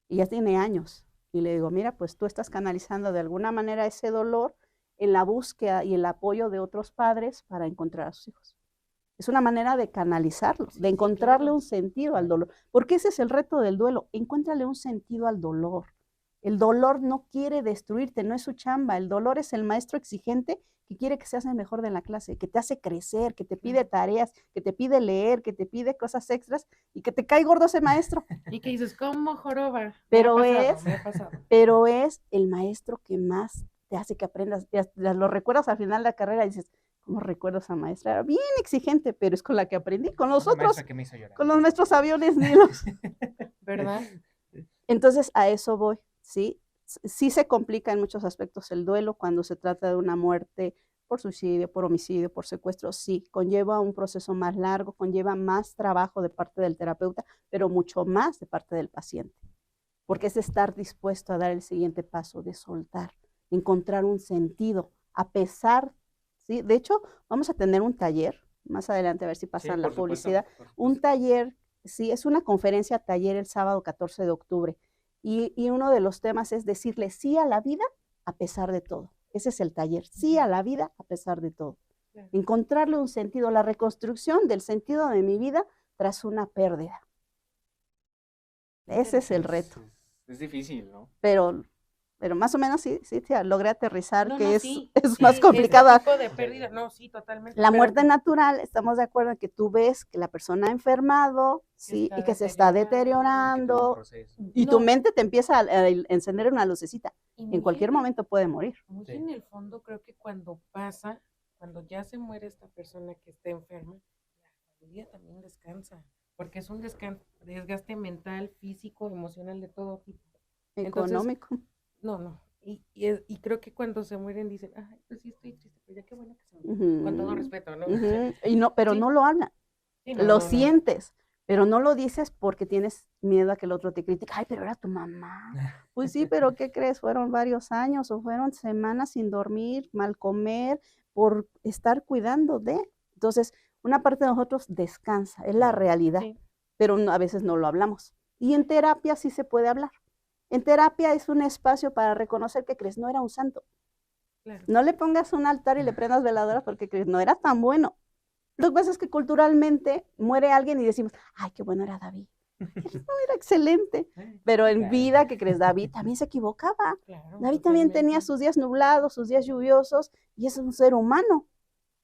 Y ya tiene años. Y le digo, mira, pues tú estás canalizando de alguna manera ese dolor en la búsqueda y el apoyo de otros padres para encontrar a sus hijos. Es una manera de canalizarlo, Sí, de sí, encontrarle claro. un sentido al dolor, porque ese es el reto del duelo, encuéntrale un sentido al dolor. El dolor no quiere destruirte, no es su chamba, el dolor es el maestro exigente que quiere que seas el mejor de la clase, que te hace crecer, que te pide tareas, que te pide leer, que te pide cosas extras y que te cae gordo ese maestro. Y que dices, ¿cómo joroba? Pero Me ha pasado. pero es el maestro que más te hace que aprendas, lo recuerdas al final de la carrera y dices, ¿cómo recuerdo a esa maestra? Era bien exigente, pero es con la que aprendí, con los Una otros, maestra que me hizo llorar. con los maestros aviones ni los... ¿Verdad? Entonces a eso voy, ¿sí? Sí se complica en muchos aspectos el duelo cuando se trata de una muerte por suicidio, por homicidio, por secuestro, sí, conlleva un proceso más largo, conlleva más trabajo de parte del terapeuta, pero mucho más de parte del paciente, porque es estar dispuesto a dar el siguiente paso, de soltar, encontrar un sentido, a pesar, ¿sí? De hecho, vamos a tener un taller, más adelante a ver si pasan la publicidad, un taller, sí, es una conferencia taller el sábado 14 de octubre, y uno de los temas es decirle sí a la vida a pesar de todo. Ese es el taller, sí a la vida a pesar de todo. Encontrarle un sentido, la reconstrucción del sentido de mi vida tras una pérdida. Ese es el reto. Es difícil, ¿no? Pero más o menos sí, logré aterrizar No, que no, es, sí, es sí, más complicado. ese tipo de pérdida, no, sí, totalmente. La pero muerte natural, estamos de acuerdo en que tú ves que la persona ha enfermado, sí, está y que se está Que tuvo un deteriorando, proceso. y tu No. mente te empieza a encender una lucecita. y muy En cualquier en el- momento puede morir. Muy Sí. en el fondo creo que cuando pasa, cuando ya se muere esta persona que está enferma, la familia también descansa, porque es un desgaste mental, físico, emocional de todo tipo. Entonces, Económico. No. Y creo que cuando se mueren dicen, ay, pues sí estoy triste, pero ya qué bueno que se murió. Con todo Ujú, respeto, ¿no? ujú. Y no, pero Sí. no lo hablan. Sí, no, Lo no. sientes, pero no lo dices porque tienes miedo a que el otro te critique. Ay, pero era tu mamá. Pues sí, pero ¿qué crees? Fueron varios años o fueron semanas sin dormir, mal comer, por estar cuidando de. Entonces, una parte de nosotros descansa, es la Claro. realidad, Sí. pero a veces no lo hablamos. Y en terapia sí se puede hablar. En terapia es un espacio para reconocer que crees, no era un santo. Claro. No le pongas un altar y le prendas veladoras porque crees, no era tan bueno. Lo que pasa es que culturalmente muere alguien y decimos, ay, qué bueno era David. No, era excelente. Pero en vida, ¿qué crees? David también se equivocaba. Claro, David también tenía totalmente. sus días nublados, sus días lluviosos, y es un ser humano.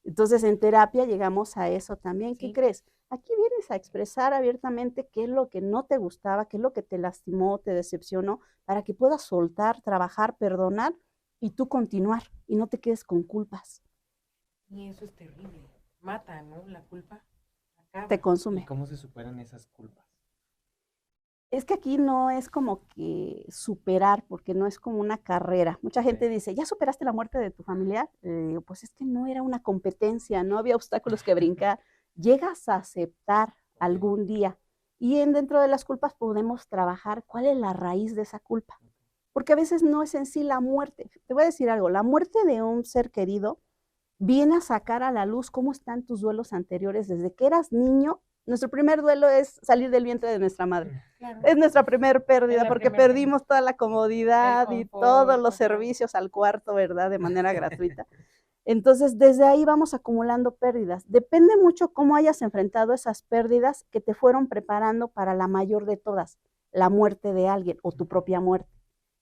Entonces, en terapia llegamos a eso también. ¿Qué Sí. crees? Aquí vienes a expresar abiertamente qué es lo que no te gustaba, qué es lo que te lastimó, te decepcionó, para que puedas soltar, trabajar, perdonar y tú continuar y no te quedes con culpas. Y eso es terrible. Mata, ¿no? La culpa acaba. Te ¿Y consume. cómo se superan esas culpas? Es que aquí no es como que superar, porque no es como una carrera. Mucha gente Sí. dice, ¿ya superaste la muerte de tu familiar? Digo, pues es que no era una competencia, no había obstáculos que brincar. Llegas a aceptar algún día y dentro de las culpas podemos trabajar cuál es la raíz de esa culpa. Porque a veces no es en sí la muerte. Te voy a decir algo, la muerte de un ser querido viene a sacar a la luz cómo están tus duelos anteriores desde que eras niño. Nuestro primer duelo es salir del vientre de nuestra madre. Claro. Es nuestra primer pérdida la porque primer perdimos toda la comodidad y confort, todos los ajá. servicios al cuarto, ¿verdad? De manera gratuita. Entonces, desde ahí vamos acumulando pérdidas. Depende mucho cómo hayas enfrentado esas pérdidas que te fueron preparando para la mayor de todas, la muerte de alguien o tu propia muerte.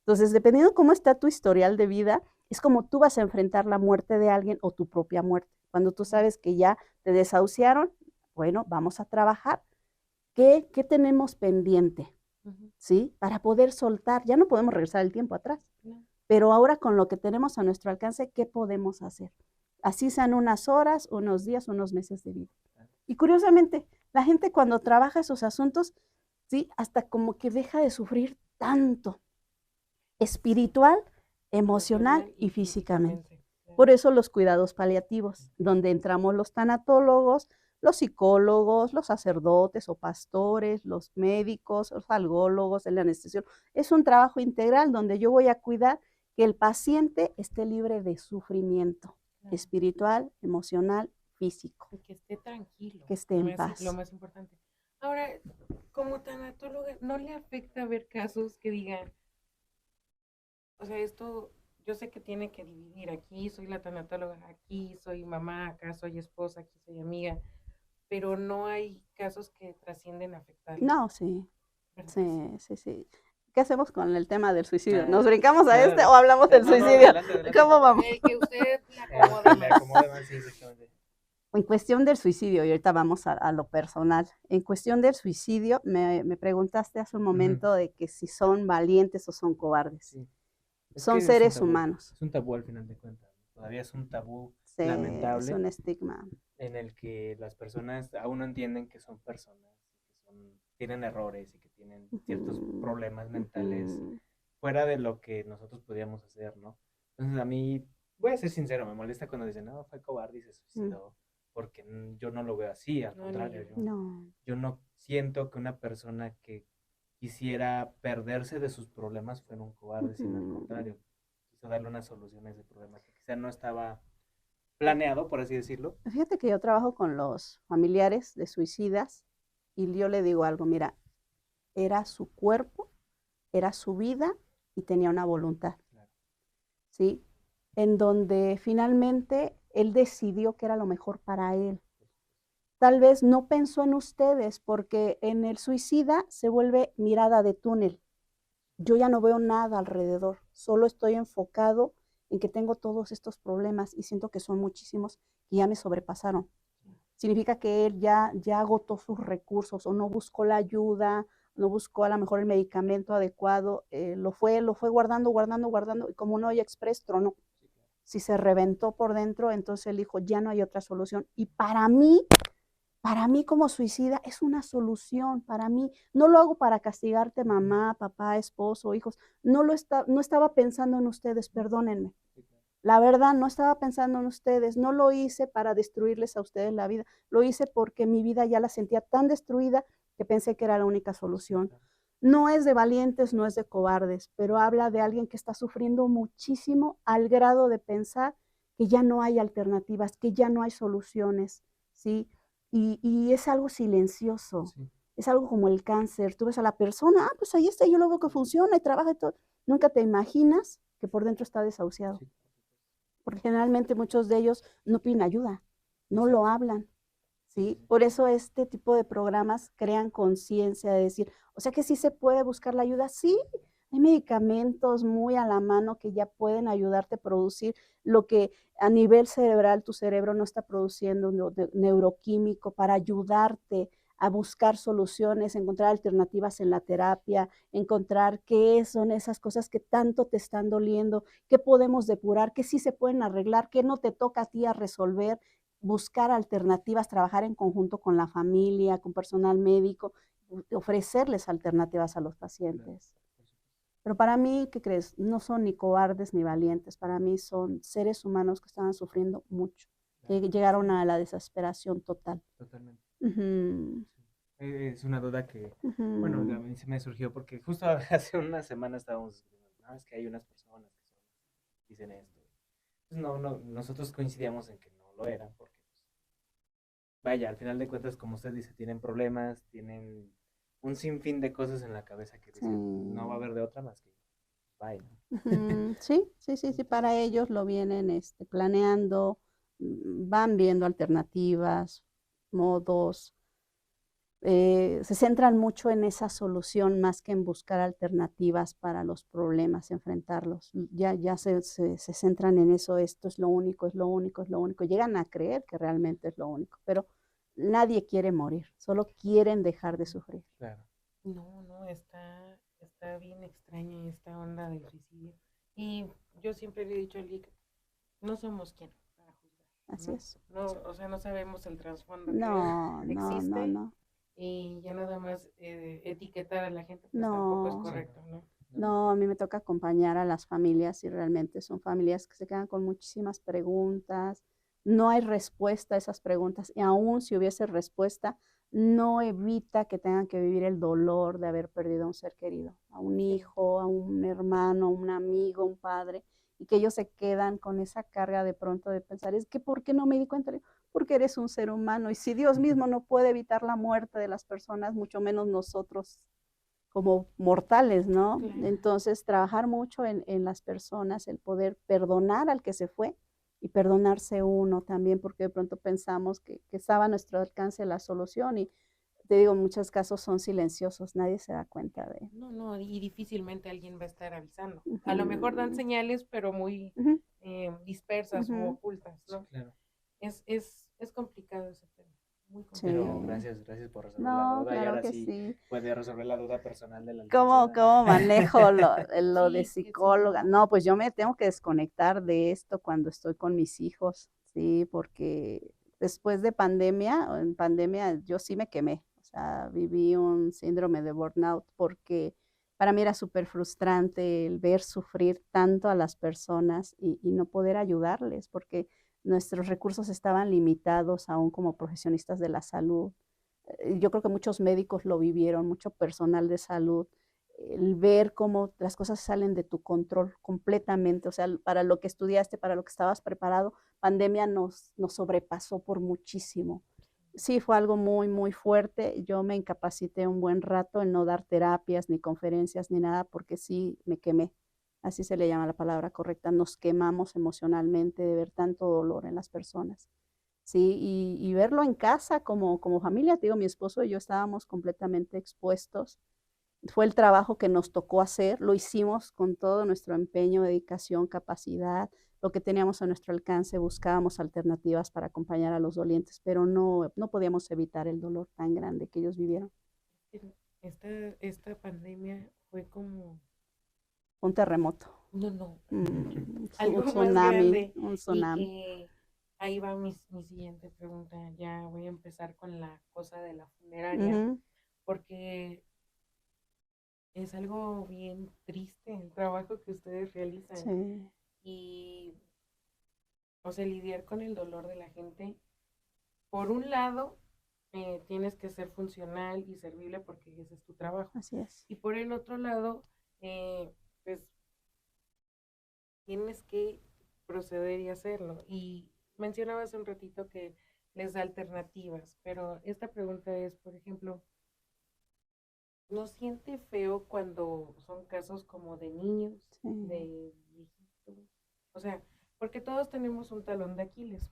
Entonces, dependiendo cómo está tu historial de vida, es como tú vas a enfrentar la muerte de alguien o tu propia muerte. Cuando tú sabes que ya te desahuciaron, bueno, vamos a trabajar. ¿Qué tenemos pendiente? Ujú. ¿Sí? Para poder soltar. Ya no podemos regresar el tiempo atrás. No. Pero ahora con lo que tenemos a nuestro alcance, ¿qué podemos hacer? Así sean unas horas, unos días, unos meses de vida. Y curiosamente, la gente cuando trabaja esos asuntos ¿sí? Hasta como que deja de sufrir tanto, espiritual, emocional y físicamente. Por eso los cuidados paliativos, donde entramos los tanatólogos, los psicólogos, los sacerdotes o pastores, los médicos, los algólogos, el anestesiólogo. Es un trabajo integral donde yo voy a cuidar que el paciente esté libre de sufrimiento espiritual, emocional, físico. Y que esté tranquilo. Que esté en paz. Lo más importante. Ahora, como tanatóloga, ¿no le afecta ver casos que digan, o sea, esto, yo sé que tiene que dividir, aquí soy la tanatóloga, aquí soy mamá, acá soy esposa, aquí soy amiga, pero no hay casos que trascienden a afectar? No, sí. Sí. ¿Qué hacemos con el tema del suicidio? Ah, ¿Nos brincamos a claro. o hablamos del No, no, suicidio? adelante. ¿Cómo vamos? El que usted le Me acomode más. acomode más, sí, exactamente. En cuestión del suicidio, y ahorita vamos a lo personal, en cuestión del suicidio, me preguntaste hace un momento de que si son valientes o son cobardes. Sí. Son seres humanos. Es un tabú al final de cuentas. Todavía es un tabú Sí, lamentable. es un estigma. En el que las personas aún no entienden que son personas, que tienen errores y que tienen ciertos problemas mentales fuera de lo que nosotros podíamos hacer, ¿no? Entonces a mí, voy a ser sincero, me molesta cuando dicen, no, fue cobarde y se suicidó, porque yo no lo veo así, al contrario, yo no siento que una persona que quisiera perderse de sus problemas fuera un cobarde, sino al contrario, quiso darle una solución a ese problema que quizá no estaba planeado, por así decirlo. Fíjate que yo trabajo con los familiares de suicidas y yo le digo algo, mira, era su cuerpo, era su vida y tenía una voluntad, ¿sí? En donde finalmente él decidió que era lo mejor para él. Tal vez no pensó en ustedes porque en el suicida se vuelve mirada de túnel. Yo ya no veo nada alrededor, solo estoy enfocado en que tengo todos estos problemas y siento que son muchísimos y ya me sobrepasaron. Significa que él ya agotó sus recursos o no buscó la ayuda, no buscó a lo mejor el medicamento adecuado, lo fue guardando y como un hoyo express tronó. Si se reventó por dentro, entonces él dijo, ya no hay otra solución. Y para mí como suicida es una solución, para mí. No lo hago para castigarte mamá, papá, esposo, hijos. No estaba pensando en ustedes, perdónenme. La verdad, no estaba pensando en ustedes, no lo hice para destruirles a ustedes la vida, lo hice porque mi vida ya la sentía tan destruida que pensé que era la única solución. No es de valientes, no es de cobardes, pero habla de alguien que está sufriendo muchísimo al grado de pensar que ya no hay alternativas, que ya no hay soluciones, ¿sí? Y es algo silencioso, es algo como el cáncer. Tú ves a la persona, pues ahí está, yo lo veo que funciona y trabaja y todo. Nunca te imaginas que por dentro está desahuciado. Porque generalmente muchos de ellos no piden ayuda, no lo hablan, ¿sí? Por eso este tipo de programas crean conciencia de decir, o sea que sí se puede buscar la ayuda, sí, hay medicamentos muy a la mano que ya pueden ayudarte a producir lo que a nivel cerebral tu cerebro no está produciendo neuroquímico para ayudarte a buscar soluciones, encontrar alternativas en la terapia, encontrar qué son esas cosas que tanto te están doliendo, qué podemos depurar, qué sí se pueden arreglar, qué no te toca a ti a resolver, buscar alternativas, trabajar en conjunto con la familia, con personal médico, ofrecerles alternativas a los pacientes. Pero para mí, ¿qué crees? No son ni cobardes ni valientes, para mí son seres humanos que estaban sufriendo mucho, que llegaron a la desesperación total. Totalmente. Uh-huh. Es una duda que, bueno, a mí se me surgió porque justo hace una semana estábamos discutiendo, no, es que hay unas personas que dicen esto. Pues no, nosotros coincidíamos en que no lo eran, porque, vaya, al final de cuentas, como usted dice, tienen problemas, tienen un sinfín de cosas en la cabeza que dicen, no va a haber de otra más que vaya. Sí, para ellos lo vienen planeando, van viendo alternativas, modos, se centran mucho en esa solución más que en buscar alternativas para los problemas, enfrentarlos. Ya se centran en eso, esto es lo único, Llegan a creer que realmente es lo único, pero nadie quiere morir, solo quieren dejar de sufrir. Claro. No, está bien extraña esta onda del suicidio. Y yo siempre le he dicho a Lick, no somos quien para juzgar. Así es. No, o sea, no sabemos el trasfondo No, que existe. no. y ya nada más etiquetar a la gente, pues tampoco es No, correcto, ¿no? no, a mí me toca acompañar a las familias y realmente son familias que se quedan con muchísimas preguntas. No hay respuesta a esas preguntas y aún si hubiese respuesta, no evita que tengan que vivir el dolor de haber perdido a un ser querido, a un Sí, hijo, a un hermano, a un amigo, un padre, y que ellos se quedan con esa carga de pronto de pensar, es que ¿por qué no me di cuenta? Porque eres un ser humano y si Dios mismo no puede evitar la muerte de las personas, mucho menos nosotros como mortales, ¿no? claro. Entonces, trabajar mucho en las personas, el poder perdonar al que se fue y perdonarse uno también, porque de pronto pensamos que estaba a nuestro alcance la solución y te digo, en muchos casos son silenciosos, nadie se da cuenta de. No, no, y difícilmente alguien va a estar avisando. A lo mejor dan Ujú, señales, pero muy ujú, dispersas o ujú. ocultas, Sí, ¿no? claro. Es complicado ese tema, muy Sí. Pero complicado. gracias por resolver la No, duda y claro ahora que sí sí. puede resolver la duda personal de la ¿Cómo, licenciada. cómo manejo lo de Sí, que si psicóloga? no, No, pues yo me tengo que desconectar de esto cuando estoy con mis hijos, sí, porque después de pandemia, o en pandemia yo sí me quemé, o sea, viví un síndrome de burnout porque para mí era súper frustrante el ver sufrir tanto a las personas y no poder ayudarles, porque nuestros recursos estaban limitados aún como profesionistas de la salud. Yo creo que muchos médicos lo vivieron, mucho personal de salud, el ver cómo las cosas salen de tu control completamente, o sea, para lo que estudiaste, para lo que estabas preparado, pandemia nos sobrepasó por muchísimo. Sí, fue algo muy, muy fuerte. Yo me incapacité un buen rato en no dar terapias, ni conferencias, ni nada, porque sí me quemé. Así se le llama la palabra correcta. Nos quemamos emocionalmente de ver tanto dolor en las personas. Sí, y verlo en casa como familia, te digo, mi esposo y yo estábamos completamente expuestos. Fue el trabajo que nos tocó hacer, lo hicimos con todo nuestro empeño, dedicación, capacidad, lo que teníamos a nuestro alcance, buscábamos alternativas para acompañar a los dolientes, pero no podíamos evitar el dolor tan grande que ellos vivieron. esta pandemia fue como, Un terremoto, no, no, un algo más tsunami, grande un y tsunami. que ahí va mi siguiente pregunta. Ya voy a empezar con la cosa de la funeraria, Ujú, porque es algo bien triste el trabajo que ustedes realizan sí, y, o sea, lidiar con el dolor de la gente. Por un lado, tienes que ser funcional y servible porque ese es tu trabajo. así es. Y por el otro lado, eh, pues tienes que proceder y hacerlo. Y mencionaba hace un ratito que les da alternativas, pero esta pregunta es, por ejemplo, ¿no siente feo cuando son casos como de niños, Sí, de viejitos? O sea, porque todos tenemos un talón de Aquiles.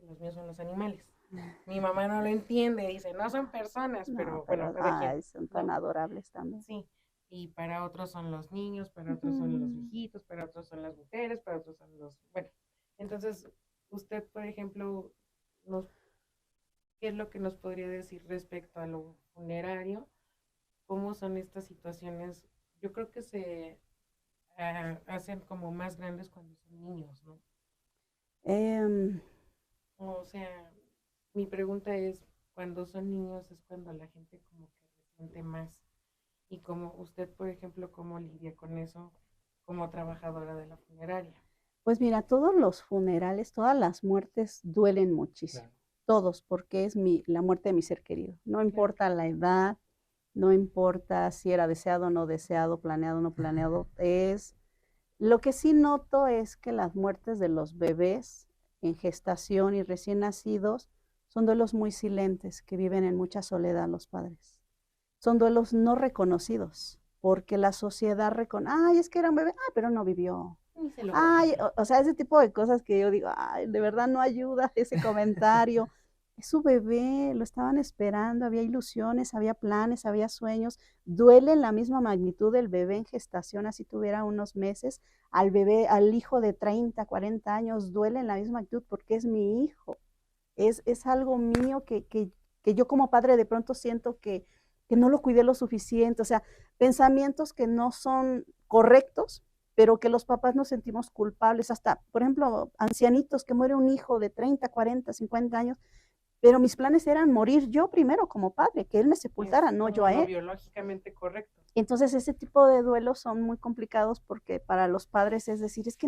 Los míos son los animales. Mi mamá no lo entiende, dice, no son personas, no, pero bueno, pero cada quien, ay, son tan ¿no? adorables también. Sí. Y para otros son los niños, para otros son los Ujú. viejitos, para otros son las mujeres, para otros son los, bueno. Entonces, usted, por ejemplo, nos, ¿qué es lo que nos podría decir respecto a lo funerario? ¿Cómo son estas situaciones? Yo creo que se hacen como más grandes cuando son niños, ¿no? Em, O sea, mi pregunta es, cuando son niños es cuando la gente como que resiente más y como usted, por ejemplo, cómo lidia con eso como trabajadora de la funeraria. Pues mira, todos los funerales, todas las muertes duelen muchísimo, Claro. todos, porque es la muerte de mi ser querido. No Claro, importa la edad, no importa si era deseado o no deseado, planeado o no planeado, es lo que sí noto es que las muertes de los bebés en gestación y recién nacidos son duelos muy silentes que viven en mucha soledad los padres. Son duelos no reconocidos, porque la sociedad reconoce, ay, es que era un bebé, ah, pero no vivió. ni se lo Ay, conoce. o sea, ese tipo de cosas que yo digo, ay, de verdad no ayuda ese comentario. Es su bebé, lo estaban esperando, había ilusiones, había planes, había sueños. Duele en la misma magnitud del bebé en gestación, así tuviera unos meses, al bebé, al hijo de 30, 40 años, duele en la misma magnitud porque es mi hijo. Es algo mío que yo como padre de pronto siento que no lo cuidé lo suficiente, o sea, pensamientos que no son correctos, pero que los papás nos sentimos culpables, hasta, por ejemplo, ancianitos que muere un hijo de 30, 40, 50 años, pero mis planes eran morir yo primero como padre, que él me sepultara, no yo a Lo él. biológicamente correcto. Entonces ese tipo de duelos son muy complicados porque para los padres es decir, es que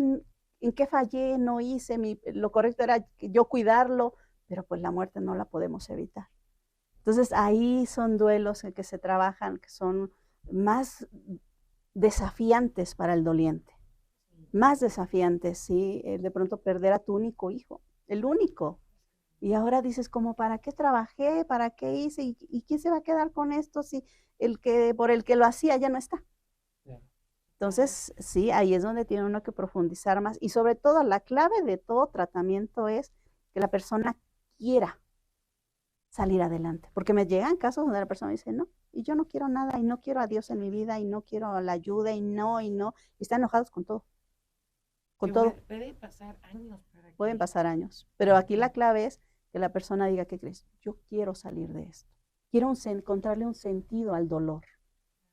en qué fallé, no hice, lo correcto era yo cuidarlo, pero pues la muerte no la podemos evitar. Entonces ahí son duelos en que se trabajan, que son más desafiantes para el doliente, más desafiantes, ¿sí? De pronto perder a tu único hijo, el único. Y ahora dices, como, ¿para qué trabajé? ¿Para qué hice? ¿Y quién se va a quedar con esto si por el que lo hacía ya no está? Entonces, sí, ahí es donde tiene uno que profundizar más. Y sobre todo, la clave de todo tratamiento es que la persona quiera salir adelante. Porque me llegan casos donde la persona dice, no, y yo no quiero nada, y no quiero a Dios en mi vida, y no quiero la ayuda, y están enojados con todo. Con todo. Puede pasar años. Pueden pasar años. Pero aquí la clave es que la persona diga, ¿qué crees? Yo quiero salir de esto. Quiero encontrarle un sentido al dolor.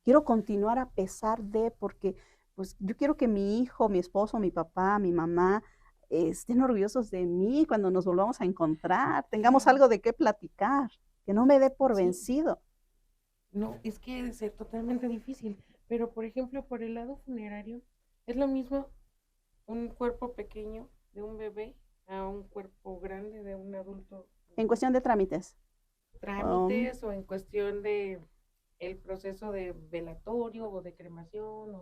Quiero continuar a pesar de, porque pues yo quiero que mi hijo, mi esposo, mi papá, mi mamá estén orgullosos de mí cuando nos volvamos a encontrar, tengamos algo de qué platicar, que no me dé por vencido. No, es que debe ser totalmente difícil, pero por ejemplo, por el lado funerario, es lo mismo un cuerpo pequeño de un bebé a un cuerpo grande de un adulto. En cuestión de trámites. Trámites o en cuestión de el proceso de velatorio o de cremación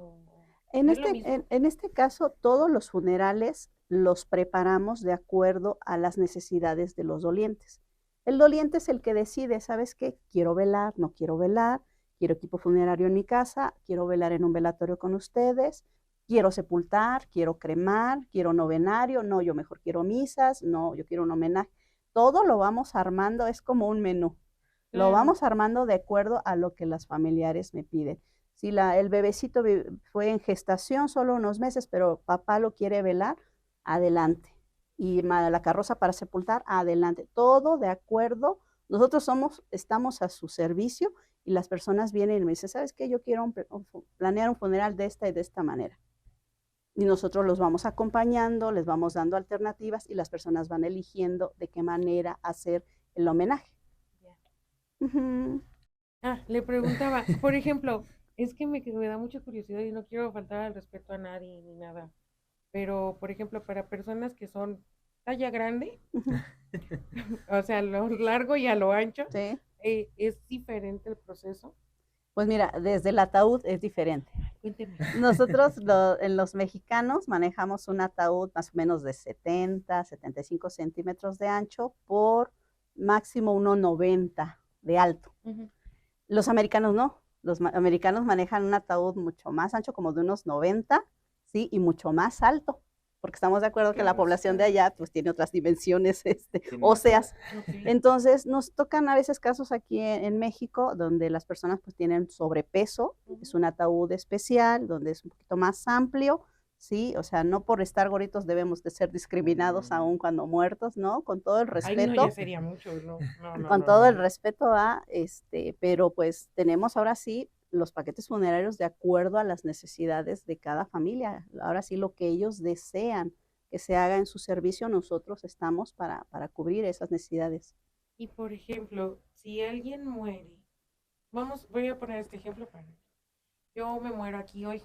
en este caso, todos los funerales los preparamos de acuerdo a las necesidades de los dolientes. El doliente es el que decide, ¿sabes qué? Quiero velar, no quiero velar, quiero equipo funerario en mi casa, quiero velar en un velatorio con ustedes, quiero sepultar, quiero cremar, quiero novenario, no, yo mejor quiero misas, no, yo quiero un homenaje. Todo lo vamos armando, es como un menú. Lo vamos armando de acuerdo a lo que las familiares me piden. Si el bebecito fue en gestación solo unos meses, pero papá lo quiere velar, adelante. Y la carroza para sepultar, adelante. Todo de acuerdo. Nosotros estamos a su servicio y las personas vienen y me dicen, ¿sabes qué? Yo quiero planear un funeral de esta y de esta manera. Y nosotros los vamos acompañando, les vamos dando alternativas y las personas van eligiendo de qué manera hacer el homenaje. Le preguntaba, por ejemplo, es que me da mucha curiosidad y no quiero faltar al respeto a nadie ni nada, pero por ejemplo, para personas que son talla grande, o sea, a lo largo y a lo ancho, ¿sí? ¿Es diferente el proceso? Pues mira, desde el ataúd es diferente. Cuénteme. Nosotros en los mexicanos manejamos un ataúd más o menos de 70, 75 centímetros de ancho por máximo 1,90 de alto. Los americanos no, los americanos manejan un ataúd mucho más ancho, como de unos 90, ¿sí? Y mucho más alto, porque estamos de acuerdo que la población de allá pues tiene otras dimensiones óseas. Entonces nos tocan a veces casos aquí en México donde las personas pues tienen sobrepeso, es un ataúd especial, donde es un poquito más amplio, ¿sí? O sea, no por estar gorditos debemos de ser discriminados aún cuando muertos, ¿no? Con todo el respeto. Ay, no, ya sería mucho, no. Con todo el respeto pero pues tenemos ahora sí los paquetes funerarios de acuerdo a las necesidades de cada familia. Ahora sí lo que ellos desean que se haga en su servicio, nosotros estamos para cubrir esas necesidades. Y por ejemplo, si alguien muere, voy a poner este ejemplo yo me muero aquí hoy,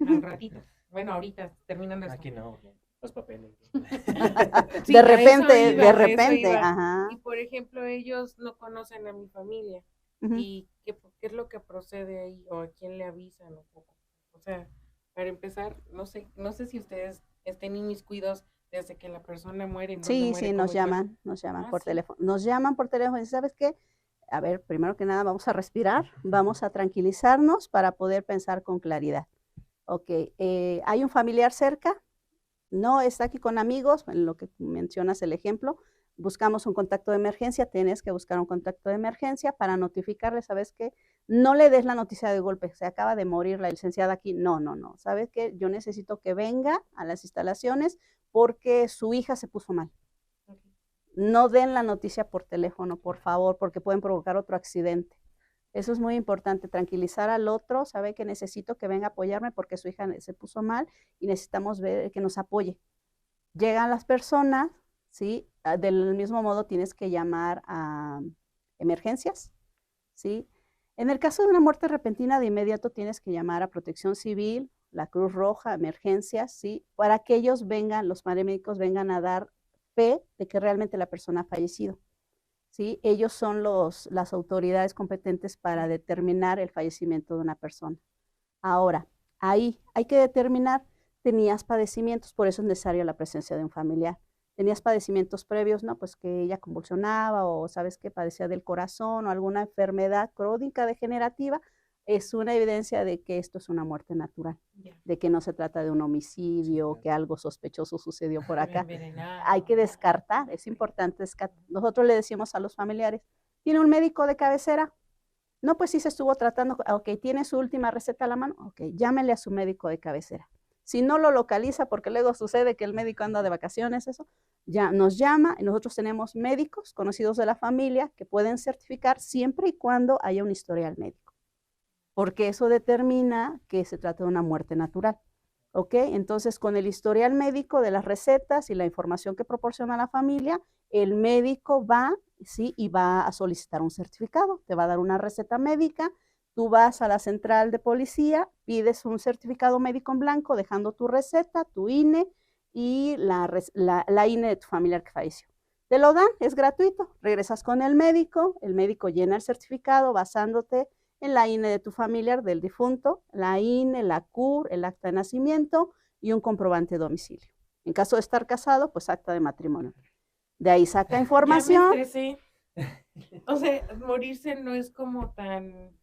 al ratito. Bueno, ahorita, terminando esto. Aquí no, los papeles. Sí, de repente, iba. Ajá. Y por ejemplo, ellos no conocen a mi familia. ¿Y qué es lo que procede ahí? ¿O a quién le avisan? O sea, para empezar, no sé si ustedes estén inmiscuidos desde que la persona muere. Sí, nos llaman por teléfono. Nos llaman por teléfono y ¿sabes qué? A ver, primero que nada vamos a respirar, vamos a tranquilizarnos para poder pensar con claridad. Ok, ¿hay un familiar cerca? No, está aquí con amigos, en lo que mencionas el ejemplo. Buscamos un contacto de emergencia, tienes que buscar un contacto de emergencia para notificarle, ¿sabes qué? No le des la noticia de golpe, se acaba de morir la licenciada aquí. No, ¿sabes qué? Yo necesito que venga a las instalaciones porque su hija se puso mal. No den la noticia por teléfono, por favor, porque pueden provocar otro accidente. Eso es muy importante, tranquilizar al otro, sabe que necesito que venga a apoyarme porque su hija se puso mal y necesitamos ver que nos apoye. Llegan las personas, ¿sí? Del mismo modo tienes que llamar a emergencias, ¿sí? En el caso de una muerte repentina, de inmediato tienes que llamar a Protección Civil, la Cruz Roja, emergencias, ¿sí? Para que ellos vengan, los paramédicos vengan a dar fe de que realmente la persona ha fallecido, ¿sí? Ellos son las autoridades competentes para determinar el fallecimiento de una persona. Ahora, ahí hay que determinar, tenías padecimientos, por eso es necesaria la presencia de un familiar. Tenías padecimientos previos, ¿no? Pues que ella convulsionaba o sabes que padecía del corazón o alguna enfermedad crónica degenerativa, es una evidencia de que esto es una muerte natural, de que no se trata de un homicidio, que algo sospechoso sucedió por acá. Hay que descartar, es importante descartar. Nosotros le decimos a los familiares, ¿tiene un médico de cabecera? No, pues sí se estuvo tratando, ok, ¿tiene su última receta a la mano? Ok, llámele a su médico de cabecera. Si no lo localiza, porque luego sucede que el médico anda de vacaciones, eso, ya nos llama y nosotros tenemos médicos conocidos de la familia que pueden certificar siempre y cuando haya un historial médico, porque eso determina que se trata de una muerte natural. ¿Ok? Entonces, con el historial médico de las recetas y la información que proporciona la familia, el médico va, ¿sí? Y va a solicitar un certificado, te va a dar una receta médica, tú vas a la central de policía, pides un certificado médico en blanco, dejando tu receta, tu INE y la INE de tu familiar que falleció. Te lo dan, es gratuito, regresas con el médico llena el certificado basándote en la INE de tu familiar del difunto, la INE, la CUR, el acta de nacimiento y un comprobante de domicilio. En caso de estar casado, pues acta de matrimonio. De ahí saca información. Ya me estresé. O sea, morirse no es como tan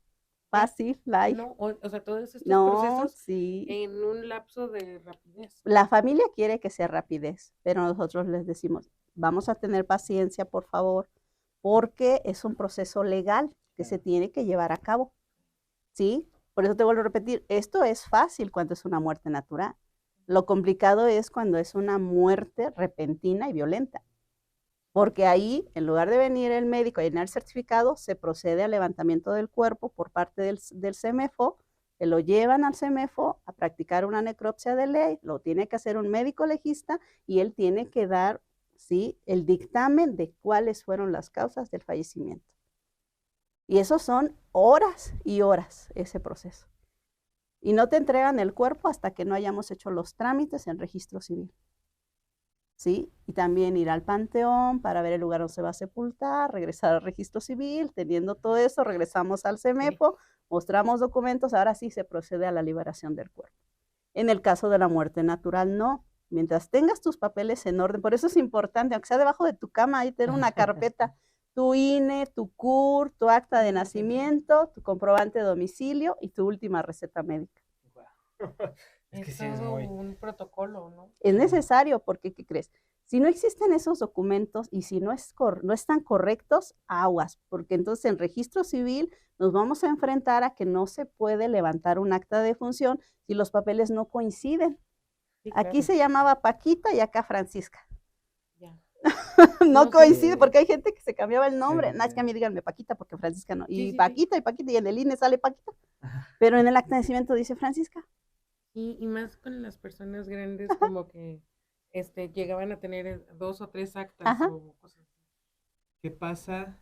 fácil, light. No, o sea, todos estos procesos sí. En un lapso de rapidez. La familia quiere que sea rapidez, pero nosotros les decimos, vamos a tener paciencia, por favor, porque es un proceso legal que se tiene que llevar a cabo, ¿sí? Por eso te vuelvo a repetir, esto es fácil cuando es una muerte natural. Lo complicado es cuando es una muerte repentina y violenta, porque ahí, en lugar de venir el médico a llenar el certificado, se procede al levantamiento del cuerpo por parte del CEMEFO, que lo llevan al CEMEFO a practicar una necropsia de ley, lo tiene que hacer un médico legista y él tiene que dar, ¿sí?, el dictamen de cuáles fueron las causas del fallecimiento. Y eso son horas y horas, ese proceso. Y no te entregan el cuerpo hasta que no hayamos hecho los trámites en registro civil. ¿Sí? Y también ir al panteón para ver el lugar donde se va a sepultar, regresar al registro civil, teniendo todo eso, regresamos al CEMEFO, mostramos documentos, ahora sí se procede a la liberación del cuerpo. En el caso de la muerte natural, no. Mientras tengas tus papeles en orden, por eso es importante, aunque sea debajo de tu cama, ahí tener una carpeta, tu INE, tu CUR, tu acta de nacimiento, tu comprobante de domicilio y tu última receta médica. Es que sí es muy... un protocolo, ¿no? Es necesario porque, ¿qué crees? Si no existen esos documentos y si no están correctos, aguas, porque entonces en registro civil nos vamos a enfrentar a que no se puede levantar un acta de defunción si los papeles no coinciden. Sí, claro. Aquí se llamaba Paquita y acá Francisca. Ya. No coincide porque hay gente que se cambiaba el nombre. Sí, no, es que a mí díganme Paquita porque Francisca no. Y sí, Paquita, sí. Y Paquita, y en el INE sale Paquita. Pero en el acta de nacimiento dice Francisca. Y más con las personas grandes, como que llegaban a tener 2 o 3 actas o cosas así. ¿Qué pasa?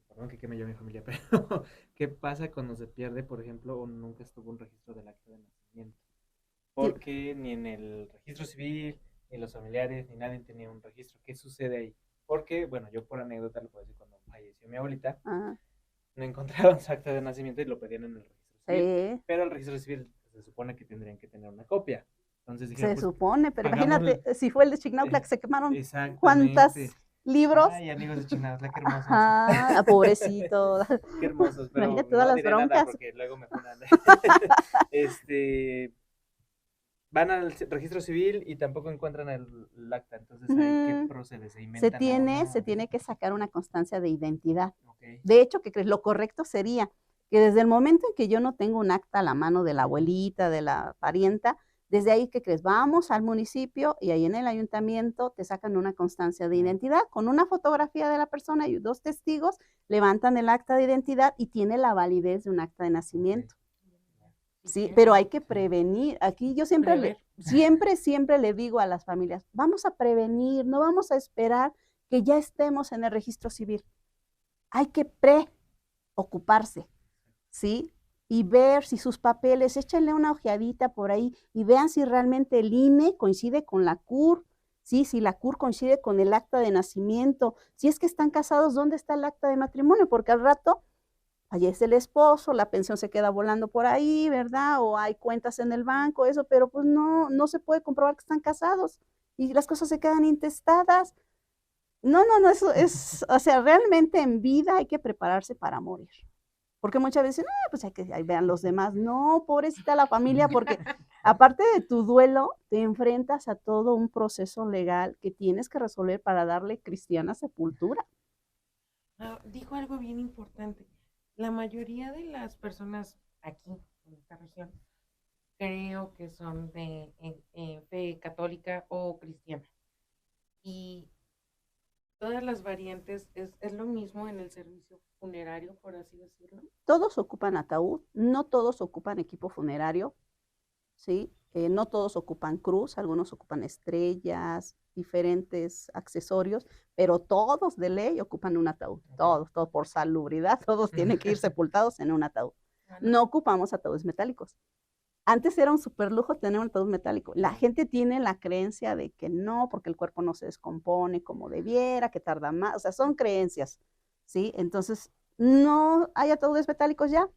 Perdón que queme yo a mi familia, pero ¿qué pasa cuando se pierde, por ejemplo, o nunca estuvo un registro del acta de nacimiento? Porque ni en el registro civil, ni los familiares, ni nadie tenía un registro. ¿Qué sucede ahí? Porque, bueno, yo por anécdota lo puedo decir, cuando falleció mi abuelita, no encontraban su acta de nacimiento y lo pedían en el registro civil. Pero el registro civil se supone que tendrían que tener una copia. Entonces dijeron, se supone, pero imagínate, si fue el de Chignautla que se quemaron, ¿cuántos libros? Ay, amigos de Chignautla, qué hermosos. Pobrecito. Qué hermosos, pero imagínate todas las broncas. Nada porque luego me ponen van al registro civil y tampoco encuentran el acta, entonces ¿qué procede? ¿Se inventan? Se tiene que sacar una constancia de identidad. Okay. De hecho, ¿qué crees? Lo correcto sería que desde el momento en que yo no tengo un acta a la mano de la abuelita, de la parienta, desde ahí, ¿qué crees? Vamos al municipio y ahí en el ayuntamiento te sacan una constancia de identidad con una fotografía de la persona y 2 testigos, levantan el acta de identidad y tiene la validez de un acta de nacimiento. Sí, pero hay que prevenir. Aquí yo siempre le digo a las familias, vamos a prevenir, no vamos a esperar que ya estemos en el registro civil. Hay que preocuparse, ¿sí? Y ver si sus papeles, échenle una ojeadita por ahí y vean si realmente el INE coincide con la CUR, ¿sí? Si la CUR coincide con el acta de nacimiento, si es que están casados, ¿dónde está el acta de matrimonio? Porque al rato fallece el esposo, la pensión se queda volando por ahí, ¿verdad? O hay cuentas en el banco, eso, pero pues no se puede comprobar que están casados y las cosas se quedan intestadas. No, eso es, o sea, realmente en vida hay que prepararse para morir. Porque muchas veces, pues hay que ahí vean los demás. No, pobrecita la familia, porque aparte de tu duelo, te enfrentas a todo un proceso legal que tienes que resolver para darle cristiana sepultura. Dijo algo bien importante. La mayoría de las personas aquí, en esta región, creo que son de fe católica o cristiana. Y todas las variantes, ¿es lo mismo en el servicio funerario, por así decirlo? Todos ocupan ataúd, no todos ocupan equipo funerario, ¿sí? No todos ocupan cruz, algunos ocupan estrellas, diferentes accesorios, pero todos de ley ocupan un ataúd, todos por salubridad, todos tienen que ir sepultados en un ataúd. No ocupamos ataúdes metálicos. Antes era un super lujo tener un ataúd metálico. La gente tiene la creencia de que no, porque el cuerpo no se descompone como debiera, que tarda más, o sea, son creencias, ¿sí? Entonces, no hay ataúdes metálicos ya.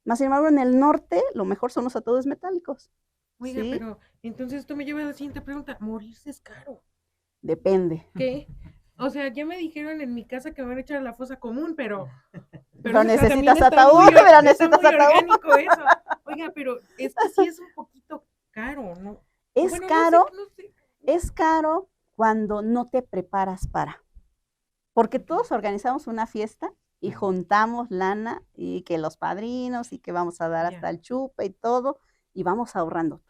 Más sin embargo, en el norte, lo mejor son los ataúdes metálicos. Oiga, ¿sí? pero entonces esto me lleva a la siguiente pregunta. ¿Morirse es caro? Depende. ¿Qué? O sea, ya me dijeron en mi casa que me van a echar a la fosa común, pero necesitas ataúd, pero necesitas ataúd. Orgánico eso. Oiga, pero es que sí es un poquito caro, ¿no? Es bueno, caro, no sé. Es caro cuando no te preparas para. Porque todos organizamos una fiesta y juntamos lana y que los padrinos y que vamos a dar hasta el chupe y todo y vamos ahorrando.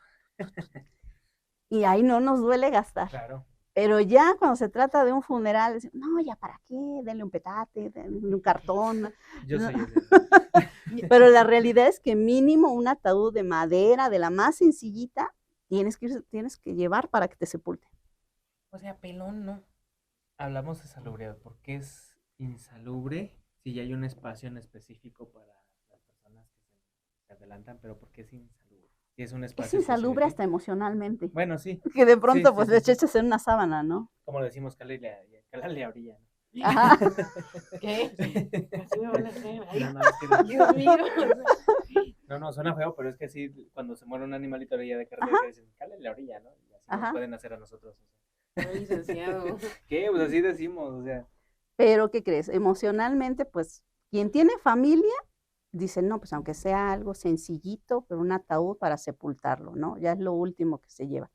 Y ahí no nos duele gastar. Claro. Pero ya cuando se trata de un funeral, decimos, no, ya para qué, denle un petate, denle un cartón. Yo soy ese. Pero la realidad es que mínimo un ataúd de madera, de la más sencillita, tienes que llevar para que te sepulten. O sea, pelón no. Hablamos de salubridad. ¿Por qué es insalubre si ya hay un espacio en específico para las personas que se adelantan? Pero ¿por qué es insalubre? Si es un espacio es insalubre específico. hasta emocionalmente. Bueno, sí. Que de pronto Sí, pues sí, le sí. echas en una sábana, ¿no? Como decimos, cálale a orilla. Ajá. ¿Qué? Así me van a hacer. Ay, No, es que Dios mío. no, suena feo, pero es que así cuando se muere un animalito a orilla de carretera, dicen, cálale a orilla, ¿no? Y así nos pueden hacer a nosotros. O sea. Ay, licenciado. ¿Qué? Pues así decimos, o sea. Pero, ¿qué crees? Emocionalmente, pues, quien tiene familia, dice, no, pues aunque sea algo sencillito, pero un ataúd para sepultarlo, ¿no? Ya es lo último que se lleva.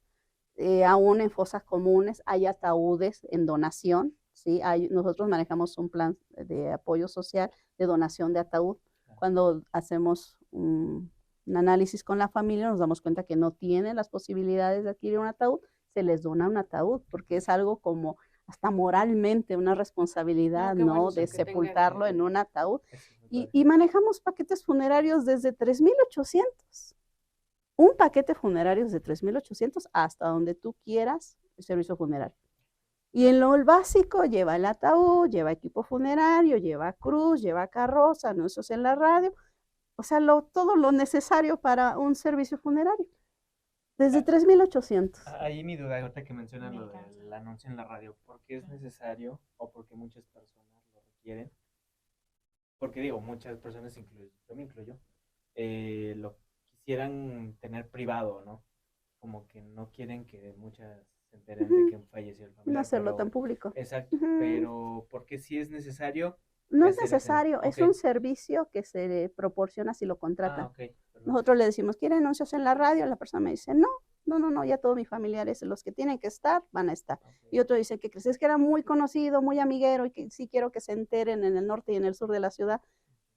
Aún en fosas comunes hay ataúdes en donación, ¿sí? Nosotros manejamos un plan de apoyo social de donación de ataúd. Cuando hacemos un análisis con la familia, nos damos cuenta que no tienen las posibilidades de adquirir un ataúd, se les dona un ataúd, porque es algo como hasta moralmente una responsabilidad, No, ¿no? bueno, De que tenga- sepultarlo en un ataúd. Es muy padre. Y manejamos paquetes funerarios desde 3,800. Un paquete funerario desde 3,800 hasta donde tú quieras el servicio funerario. Y en lo básico lleva el ataúd, lleva equipo funerario, lleva cruz, lleva carroza, anuncios en la radio, o sea, todo lo necesario para un servicio funerario. Desde 3,800. Ahí mi duda, ahorita que mencionan lo del anuncio en la radio, ¿por qué es necesario o por qué muchas personas lo requieren? Porque digo, muchas personas, yo me incluyo, lo quisieran tener privado, ¿no? Como que no quieren que muchas se enteren de que falleció el familiar. No hacerlo pero- tan público. Exacto, pero ¿por qué sí es necesario? No es hacer ese- necesario, es Ok. un servicio que se le proporciona si lo contratan. Ok, perfecto. Nosotros le decimos, ¿quieren anuncios en la radio? La persona me dice, no, ya todos mis familiares, los que tienen que estar, van a estar. Ok. Y otro dice, ¿qué crees? Es que era muy conocido, muy amiguero y que sí quiero que se enteren en el norte y en el sur de la ciudad.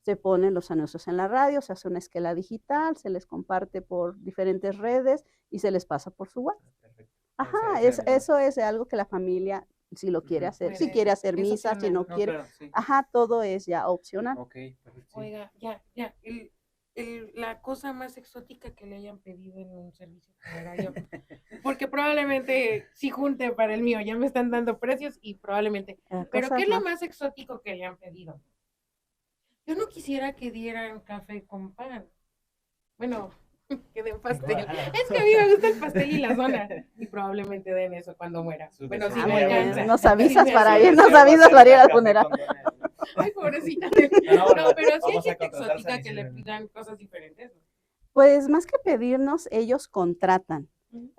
Se ponen los anuncios en la radio, se hace una esquela digital, se les comparte por diferentes redes y se les pasa por su WhatsApp. Perfecto. Ajá, Esa era mi eso es algo que la familia, si lo quiere hacer, Puede si quiere hacer, hacer es misa, si no opcional. No, quiere. claro, sí. Ajá, todo es ya opcional. Ok, perfecto. Sí. Oiga, ya. la cosa más exótica que le hayan pedido en un servicio funerario. Porque probablemente sí junte para el mío, ya me están dando precios y probablemente. Pero ¿qué es lo más exótico que le han pedido? Yo no quisiera que dieran café con pan. Bueno, que den pastel. Es que a mí me gusta el pastel y la zona. Y probablemente den eso cuando muera. Bueno, si me alcanza. Nos avisas para ir, nos avisas para ir al funeral. Ay, pobrecita. No, pero sí hay gente exótica que le pidan cosas diferentes. Pues más que pedirnos, ellos contratan.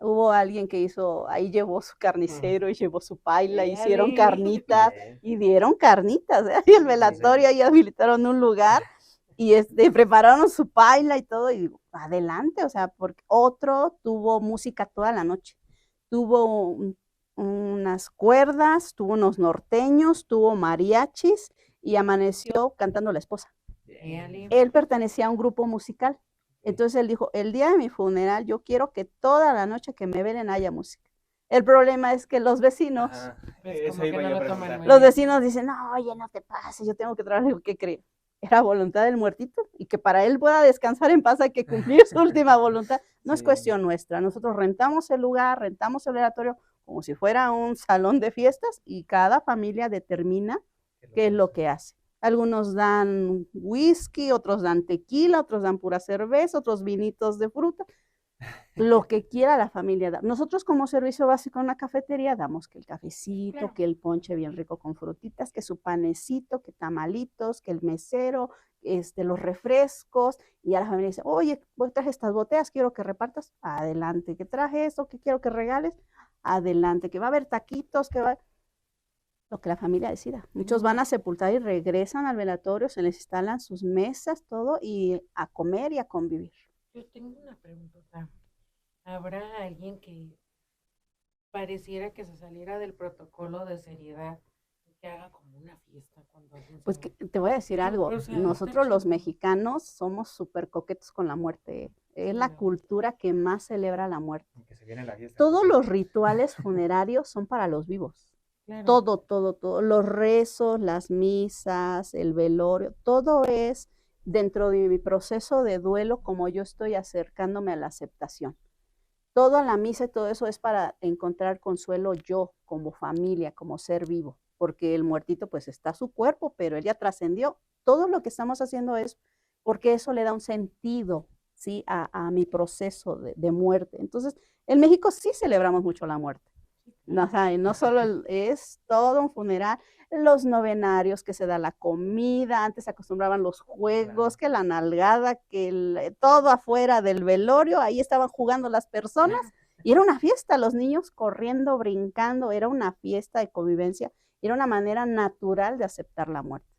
Hubo alguien que ahí llevó su carnicero y llevó su paila, hicieron carnitas y dieron carnitas, y el velatorio ahí habilitaron un lugar y prepararon su paila y todo, y adelante, o sea, porque otro tuvo música toda la noche, tuvo unas cuerdas, tuvo unos norteños, tuvo mariachis y amaneció cantando la esposa. Él pertenecía a un grupo musical. Entonces él dijo, el día de mi funeral yo quiero que toda la noche que me velen haya música. El problema es que los vecinos, los vecinos dicen, no, oye, no te pases, yo tengo que trabajar. ¿Qué cree? Era voluntad del muertito y que para él pueda descansar en paz hay que cumplir su última voluntad. No es cuestión nuestra, nosotros rentamos el lugar, rentamos el velatorio como si fuera un salón de fiestas y cada familia determina qué es lo que hace. Algunos dan whisky, otros dan tequila, otros dan pura cerveza, otros vinitos de fruta, lo que quiera la familia dar. Nosotros como servicio básico en una cafetería damos que el cafecito, que el ponche bien rico con frutitas, que su panecito, que tamalitos, que el mesero, los refrescos, y a la familia dice, oye, voy a traer estas botellas, quiero que repartas, adelante, que traje esto, que quiero que regales, adelante, que va a haber taquitos, que va lo que la familia decida. Muchos van a sepultar y regresan al velatorio, se les instalan sus mesas, todo, y a comer y a convivir. Yo tengo una pregunta. ¿Habrá alguien que pareciera que se saliera del protocolo de seriedad, que haga como una fiesta cuando alguien Pues te voy a decir algo, o sea, nosotros los mexicanos somos súper coquetos con la muerte. Es la cultura que más celebra la muerte. Que se viene la fiesta. Todos los rituales funerarios son para los vivos. Claro. Todo, los rezos, las misas, el velorio, todo es dentro de mi proceso de duelo, como yo estoy acercándome a la aceptación. Toda la misa y todo eso es para encontrar consuelo yo, como familia, como ser vivo, porque el muertito pues está su cuerpo, pero él ya trascendió. Todo lo que estamos haciendo es porque eso le da un sentido, ¿sí? a mi proceso de muerte. Entonces, en México sí celebramos mucho la muerte. No solo es todo un funeral, los novenarios, que se da la comida, antes se acostumbraban los juegos, que la nalgada, que todo afuera del velorio, ahí estaban jugando las personas, y era una fiesta, los niños corriendo, brincando, era una fiesta de convivencia, era una manera natural de aceptar la muerte.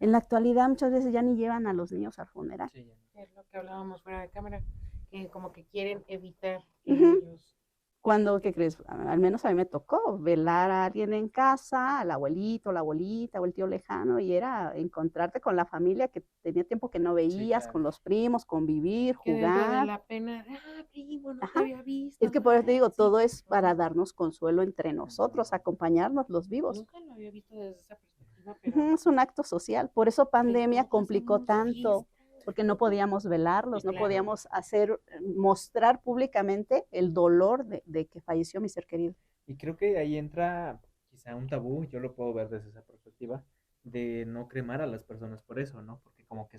En la actualidad muchas veces ya ni llevan a los niños al funeral. Sí, es lo que hablábamos fuera de cámara, que como que quieren evitar que ellos... Cuando, ¿qué crees? Al menos a mí me tocó velar a alguien en casa, al abuelito, la abuelita o el tío lejano, y era encontrarte con la familia que tenía tiempo que no veías, sí, claro, con los primos, convivir, que jugar. De la pena, primo, no te había visto. Es que por eso te digo, todo es para darnos consuelo entre nosotros, acompañarnos los vivos. Nunca lo había visto desde esa perspectiva, pero... Es un acto social, por eso pandemia complicó tanto. Porque no podíamos velarlos, no podíamos mostrar públicamente el dolor de que falleció mi ser querido. Y creo que ahí entra quizá un tabú, yo lo puedo ver desde esa perspectiva, de no cremar a las personas por eso, ¿no? Porque como que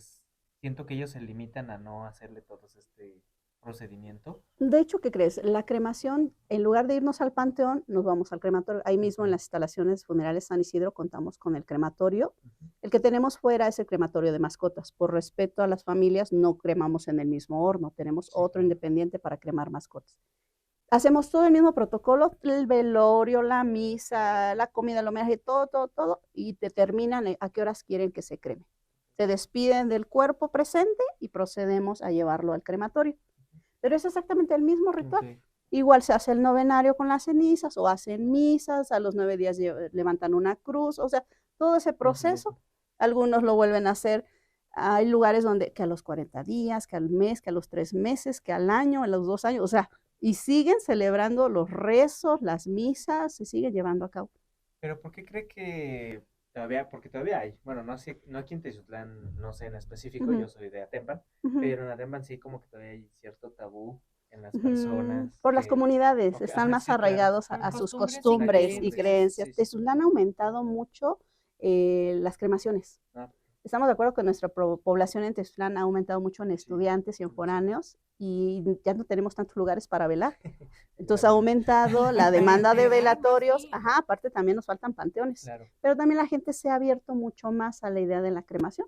siento que ellos se limitan a no hacerle todos este procedimiento. De hecho, ¿qué crees? La cremación, en lugar de irnos al panteón, nos vamos al crematorio. Ahí mismo en las instalaciones funerales San Isidro contamos con el crematorio. El que tenemos fuera es el crematorio de mascotas. Por respeto a las familias, no cremamos en el mismo horno. Tenemos otro independiente para cremar mascotas. Hacemos todo el mismo protocolo, el velorio, la misa, la comida, el homenaje, todo, y determinan a qué horas quieren que se creme. Se despiden del cuerpo presente y procedemos a llevarlo al crematorio. Pero es exactamente el mismo ritual. Okay. Igual se hace el novenario con las cenizas o hacen misas, a los 9 días levantan una cruz, o sea, todo ese proceso. Algunos lo vuelven a hacer. Hay lugares donde que a los 40 días, que al mes, que a los 3 meses, que al año, a los 2 años, o sea, y siguen celebrando los rezos, las misas, se siguen llevando a cabo. Pero ¿por qué cree que Todavía, porque todavía hay, bueno, no sé, no aquí en Teciutlán, no sé en específico, Ujú, yo soy de Atempan, ujú. pero en Atempan sí como que todavía hay cierto tabú en las personas Por las que, comunidades, están ajá, más sí, claro, arraigados a sus Costumbres y costumbres y creencias. creencias. sí, sí, Tezuzlán ha aumentado mucho las cremaciones. ah, Estamos de acuerdo que nuestra población en Tezuzlán ha aumentado mucho en sí, estudiantes y en demasiado. foráneos y ya no tenemos tantos lugares para velar. Entonces ha Claro, aumentado la Para demanda de enterrar, pues velatorios. sí. Ajá, aparte también nos faltan panteones. claro. Pero también la gente se ha abierto mucho más a la idea de la cremación.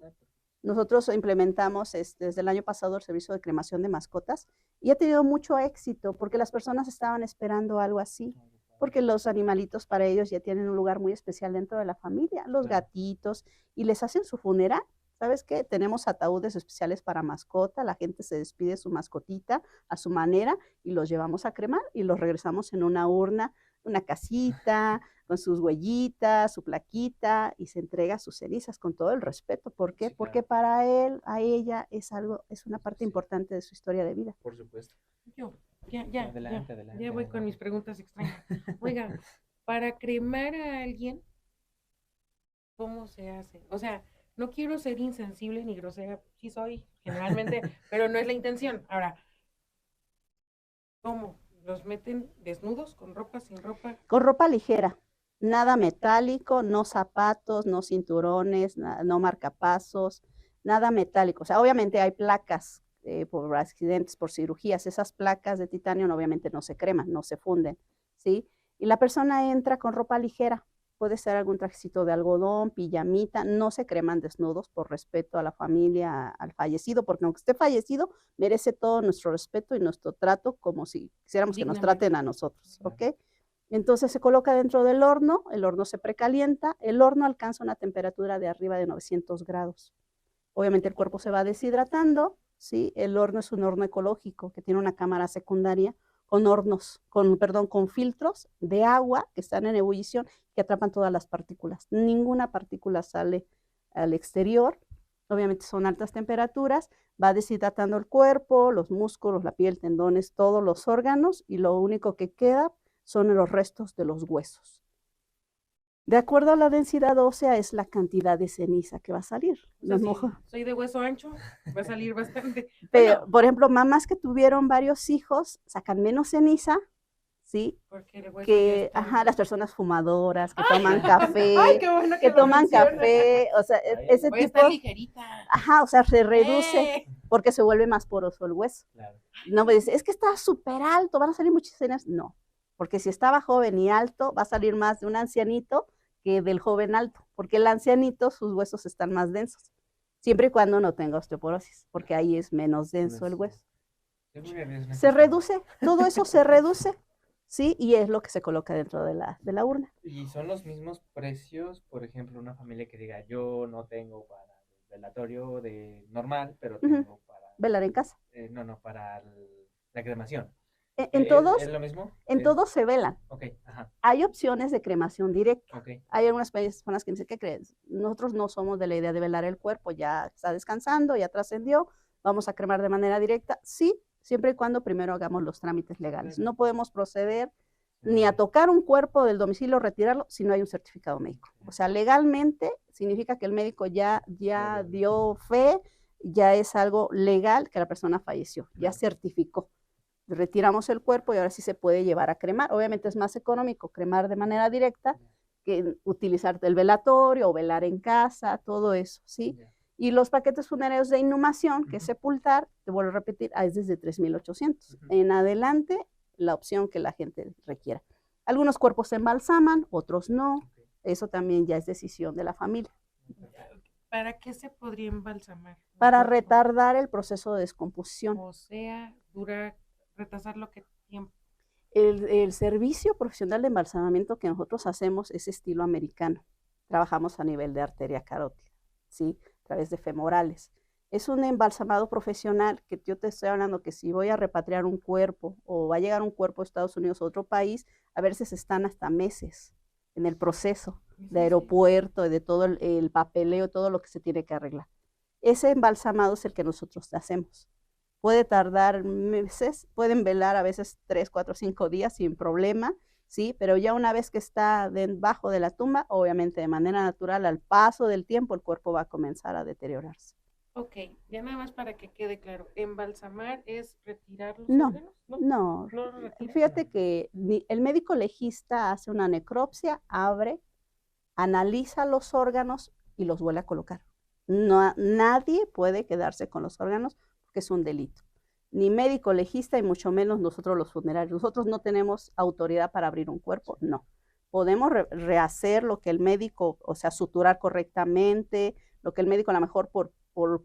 Nosotros implementamos desde el año pasado el servicio de cremación de mascotas y ha tenido mucho éxito porque las personas estaban esperando algo así, porque los animalitos para ellos ya tienen un lugar muy especial dentro de la familia, los Claro. gatitos, y les hacen su funeral. ¿Sabes qué? Tenemos ataúdes especiales para mascota, la gente se despide de su mascotita a su manera y los llevamos a cremar y los regresamos en una urna, una casita, con sus huellitas, su plaquita, y se entrega sus cenizas con todo el respeto. ¿Por qué? Sí, Porque claro, para él, a ella, es algo, es una parte sí, importante de su historia de vida. por supuesto. Yo, ya Adelante, voy adelante, con adelante. mis preguntas extrañas. Oiga, para cremar a alguien, ¿cómo se hace? O sea, no quiero ser insensible ni grosera, sí soy, generalmente, pero no es la intención. Ahora, ¿cómo? ¿Los meten desnudos, con ropa, sin ropa? Con ropa ligera, nada metálico, no zapatos, no cinturones, no marcapasos, nada metálico. O sea, obviamente hay placas por accidentes, por cirugías. Esas placas de titanio obviamente no se creman, no se funden, ¿sí? Y la persona entra con ropa ligera. Puede ser algún trajecito de algodón, pijamita, no se creman desnudos por respeto a la familia, al fallecido, porque aunque esté fallecido, merece todo nuestro respeto y nuestro trato como si quisiéramos que nos Dignamente. traten a nosotros, ¿ok? Entonces se coloca dentro del horno, el horno se precalienta, el horno alcanza una temperatura de arriba de 900 grados. Obviamente el cuerpo se va deshidratando, ¿sí? El horno es un horno ecológico que tiene una cámara secundaria con con filtros de agua que están en ebullición que atrapan todas las partículas. Ninguna partícula sale al exterior. Obviamente son altas temperaturas, va deshidratando el cuerpo, los músculos, la piel, tendones, todos los órganos y lo único que queda son los restos de los huesos. De acuerdo a la densidad ósea es la cantidad de ceniza que va a salir. O sea, si soy de hueso ancho, va a salir bastante. Pero, Bueno, por ejemplo, mamás que tuvieron varios hijos sacan menos ceniza, ¿sí? porque el hueso ya Que, está. ajá, las personas fumadoras que toman Ay, café, qué bueno que lo toman menciona. café, o sea, Ay, ese Voy a tipo, estar ligerita. ajá, o sea, se reduce ¡Eh! porque se vuelve más poroso el hueso. claro. No me dice, es que está súper alto, van a salir muchas cenas. No, porque si estaba joven y alto, va a salir más de un ancianito que del joven alto, porque el ancianito, sus huesos están más densos, siempre y cuando no tenga osteoporosis, porque ahí es menos denso el hueso. Sí, muy bien, es una Se cuestión. reduce, todo eso se reduce, ¿sí? Y es lo que se coloca dentro de la urna. ¿Y son los mismos precios? Por ejemplo, una familia que diga, yo no tengo para el velatorio de normal, pero tengo para, Velar en casa. no, para la cremación. En ¿Es todos, lo mismo? en todos se velan. Ok, ajá, Hay opciones de cremación directa. ok. Hay algunas personas que dicen, ¿qué crees? Nosotros no somos de la idea de velar el cuerpo, ya está descansando, ya trascendió, vamos a cremar de manera directa. Sí, siempre y cuando primero hagamos los trámites legales. Claro. No podemos proceder ni a tocar un cuerpo del domicilio, retirarlo, si no hay un certificado médico. O sea, legalmente significa que el médico ya dio fe, ya es algo legal que la persona falleció, ya certificó. Retiramos el cuerpo y ahora sí se puede llevar a cremar. Obviamente es más económico cremar de manera directa que utilizar el velatorio o velar en casa, todo eso, ¿sí? Y los paquetes funerarios de inhumación, que es sepultar, te vuelvo a repetir, es desde 3,800. En adelante, la opción que la gente requiera. Algunos cuerpos se embalsaman, otros no. Eso también ya es decisión de la familia. ¿Para qué se podría embalsamar? Para retardar el proceso de descomposición. O sea, retrasar lo que tiempo. El servicio profesional de embalsamamiento que nosotros hacemos es estilo americano. Trabajamos a nivel de arteria carótida, ¿sí? A través de femorales. Es un embalsamado profesional que yo te estoy hablando que si voy a repatriar un cuerpo o va a llegar un cuerpo de Estados Unidos a otro país, a veces están hasta meses en el proceso de aeropuerto, de todo el papeleo, todo lo que se tiene que arreglar. Ese embalsamado es el que nosotros hacemos. Puede tardar meses, pueden velar a veces 3, 4, 5 días sin problema ¿sí? Pero ya una vez que está debajo de la tumba, obviamente de manera natural, al paso del tiempo, el cuerpo va a comenzar a deteriorarse. Ok, ya nada más para que quede claro, embalsamar es retirar los No, órganos, ¿no? no. ¿No lo retira? Fíjate que el médico legista hace una necropsia, abre, analiza los órganos y los vuelve a colocar. No, nadie puede quedarse con los órganos porque es un delito. Ni médico legista y mucho menos nosotros los funerarios. Nosotros no tenemos autoridad para abrir un cuerpo, no. Podemos rehacer lo que el médico, o sea, suturar correctamente, lo que el médico a lo mejor por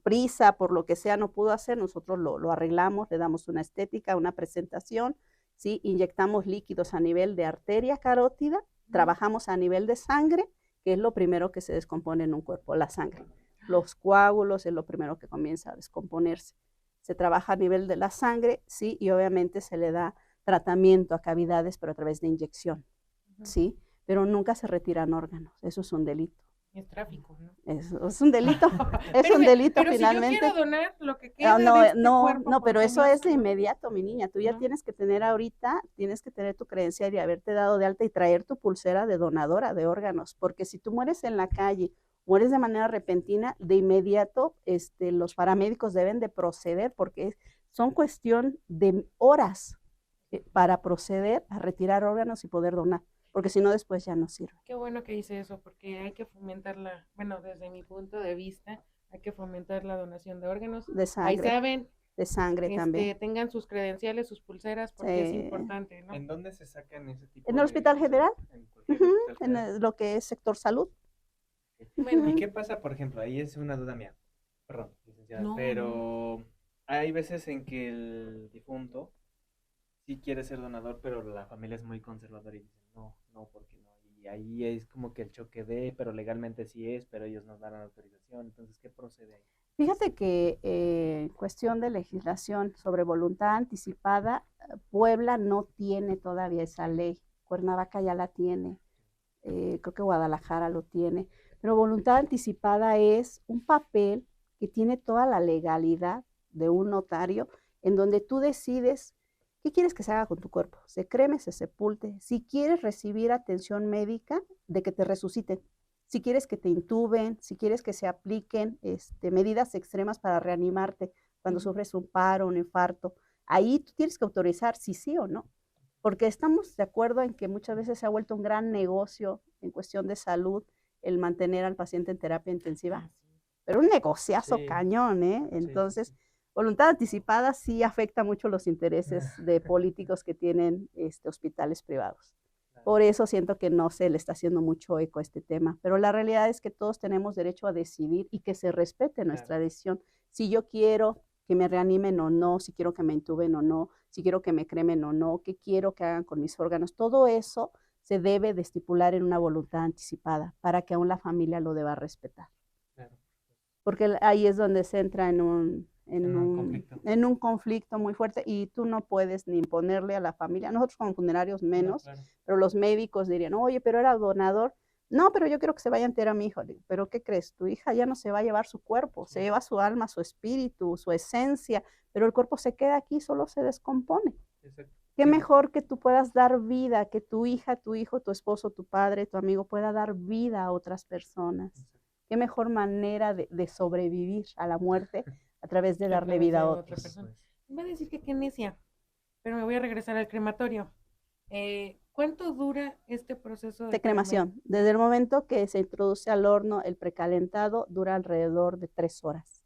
prisa, por lo que sea, no pudo hacer, nosotros lo arreglamos, le damos una estética, una presentación, ¿sí? Inyectamos líquidos a nivel de arteria carótida, trabajamos a nivel de sangre, que es lo primero que se descompone en un cuerpo, la sangre. Los coágulos es lo primero que comienza a descomponerse. Se trabaja a nivel de la sangre, ¿sí? Y obviamente se le da tratamiento a cavidades, pero a través de inyección, ¿sí? Pero nunca se retiran órganos, eso es un delito. Es tráfico, ¿no? Es un delito, es un delito pero finalmente. Si yo quiero donar lo que queda de este cuerpo, no, pero ¿por qué eso no es de hacerlo? inmediato, mi niña. Tú ya ¿No? tienes que tener ahorita, tienes que tener tu credencial y haberte dado de alta y traer tu pulsera de donadora de órganos, porque si tú mueres en la calle, mueres de manera repentina, de inmediato los paramédicos deben de proceder, porque son cuestión de horas para proceder a retirar órganos y poder donar, porque si no después ya no sirve. Qué bueno que hice eso, porque hay que fomentar bueno, desde mi punto de vista, hay que fomentar la donación de órganos. De sangre. Ahí saben, de sangre también. Tengan sus credenciales, sus pulseras, porque es importante, ¿no? ¿En dónde se sacan ese tipo En el Hospital General, en hospital en lo que es sector salud. Bueno. ¿Y qué pasa, por ejemplo? Ahí es una duda mía. Perdón, licenciada. No. Pero hay veces en que el difunto sí quiere ser donador, pero la familia es muy conservadora y dicen, no, porque no. Y ahí es como que el choque de, pero legalmente sí es, pero ellos nos dan la autorización. Entonces, ¿qué procede ahí? Fíjate que cuestión de legislación sobre voluntad anticipada, Puebla no tiene todavía esa ley, Cuernavaca ya la tiene, creo que Guadalajara lo tiene, pero voluntad anticipada es un papel que tiene toda la legalidad de un notario, en donde tú decides qué quieres que se haga con tu cuerpo, se creme, se sepulte, si quieres recibir atención médica, de que te resuciten, si quieres que te intuben, si quieres que se apliquen medidas extremas para reanimarte cuando sufres un paro, un infarto, ahí tú tienes que autorizar si sí o no, porque estamos de acuerdo en que muchas veces se ha vuelto un gran negocio en cuestión de salud el mantener al paciente en terapia intensiva, pero un negociazo cañón, ¿eh? Entonces, voluntad anticipada sí afecta mucho los intereses de políticos que tienen hospitales privados. Por eso siento que no se le está haciendo mucho eco a este tema, pero la realidad es que todos tenemos derecho a decidir y que se respete nuestra decisión. Si yo quiero que me reanimen o no, si quiero que me intuben o no, si quiero que me cremen o no, qué quiero que hagan con mis órganos, todo eso se debe de estipular en una voluntad anticipada para que aún la familia lo deba respetar. Claro. Porque ahí es donde se entra en un conflicto muy fuerte y tú no puedes ni imponerle a la familia, nosotros como funerarios menos, no, claro. Pero los médicos dirían, oye, pero era donador, no, pero yo quiero que se vaya a enterar a mi hijo, pero ¿qué crees? Tu hija ya no se va a llevar su cuerpo, se lleva su alma, su espíritu, su esencia, pero el cuerpo se queda aquí, solo se descompone. Exacto. Qué mejor que tú puedas dar vida, que tu hija, tu hijo, tu esposo, tu padre, tu amigo pueda dar vida a otras personas. Exacto. Qué mejor manera de sobrevivir a la muerte a través de darle vida a otra persona. Voy a decir que qué necia, pero me voy a regresar al crematorio. ¿Cuánto dura este proceso de cremación? Desde el momento que se introduce al horno el precalentado, dura alrededor de 3 horas.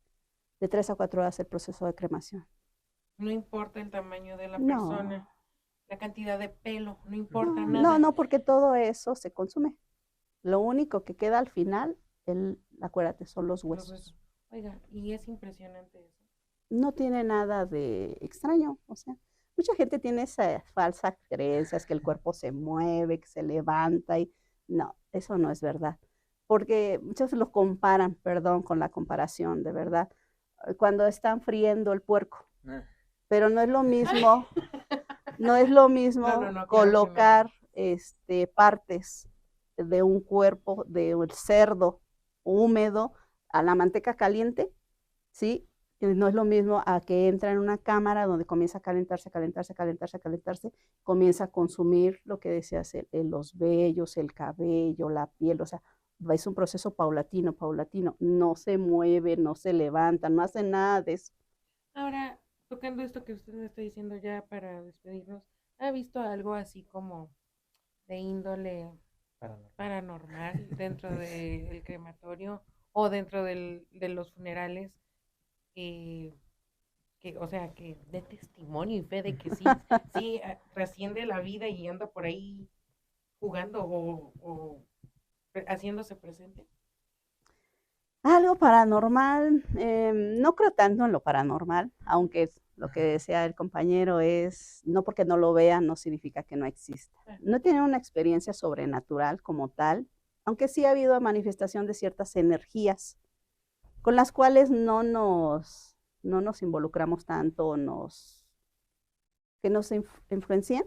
De 3 a 4 horas el proceso de cremación. No importa el tamaño de la persona, la cantidad de pelo, no importa nada. No, porque todo eso se consume. Lo único que queda al final, acuérdate, son los huesos. Oiga, y es impresionante eso. No tiene nada de extraño, o sea, mucha gente tiene esas falsas creencias que el cuerpo se mueve, que se levanta y no, eso no es verdad. Porque muchos lo comparan, perdón, con la comparación, de verdad, cuando están friendo el puerco. Pero no es lo mismo, no es lo mismo colocar partes de un cuerpo, de un cerdo húmedo, a la manteca caliente, ¿sí? No es lo mismo a que entra en una cámara donde comienza a calentarse, comienza a consumir lo que decías, los vellos, el cabello, la piel, o sea, es un proceso paulatino, no se mueve, no se levanta, no hace nada de eso. Ahora, tocando esto que usted me está diciendo ya para despedirnos, ¿ha visto algo así como de índole paranormal dentro del crematorio o dentro de los funerales? O sea, que dé testimonio y fe de que sí, sí, trasciende la vida y anda por ahí jugando o haciéndose presente. Algo paranormal, no creo tanto en lo paranormal, aunque lo que decía el compañero es, no porque no lo vean no significa que no exista. No tienen una experiencia sobrenatural como tal, aunque sí ha habido manifestación de ciertas energías con las cuales no nos involucramos tanto, que nos influencien,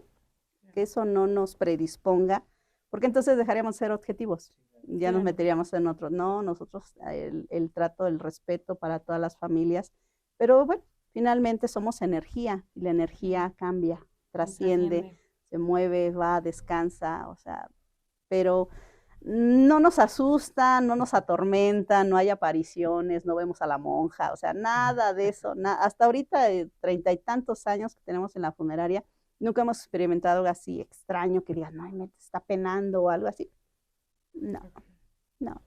que eso no nos predisponga, porque entonces dejaríamos ser objetivos, ya nos meteríamos en otro, no, nosotros el trato, el respeto para todas las familias, pero bueno, finalmente somos energía, y la energía cambia, trasciende, se mueve, va, descansa, o sea, pero no nos asusta, no nos atormenta, no hay apariciones, no vemos a la monja, o sea, nada de eso, hasta ahorita de 30 y tantos años que tenemos en la funeraria, nunca hemos experimentado algo así extraño que digan, ay, me está penando o algo así. No, no.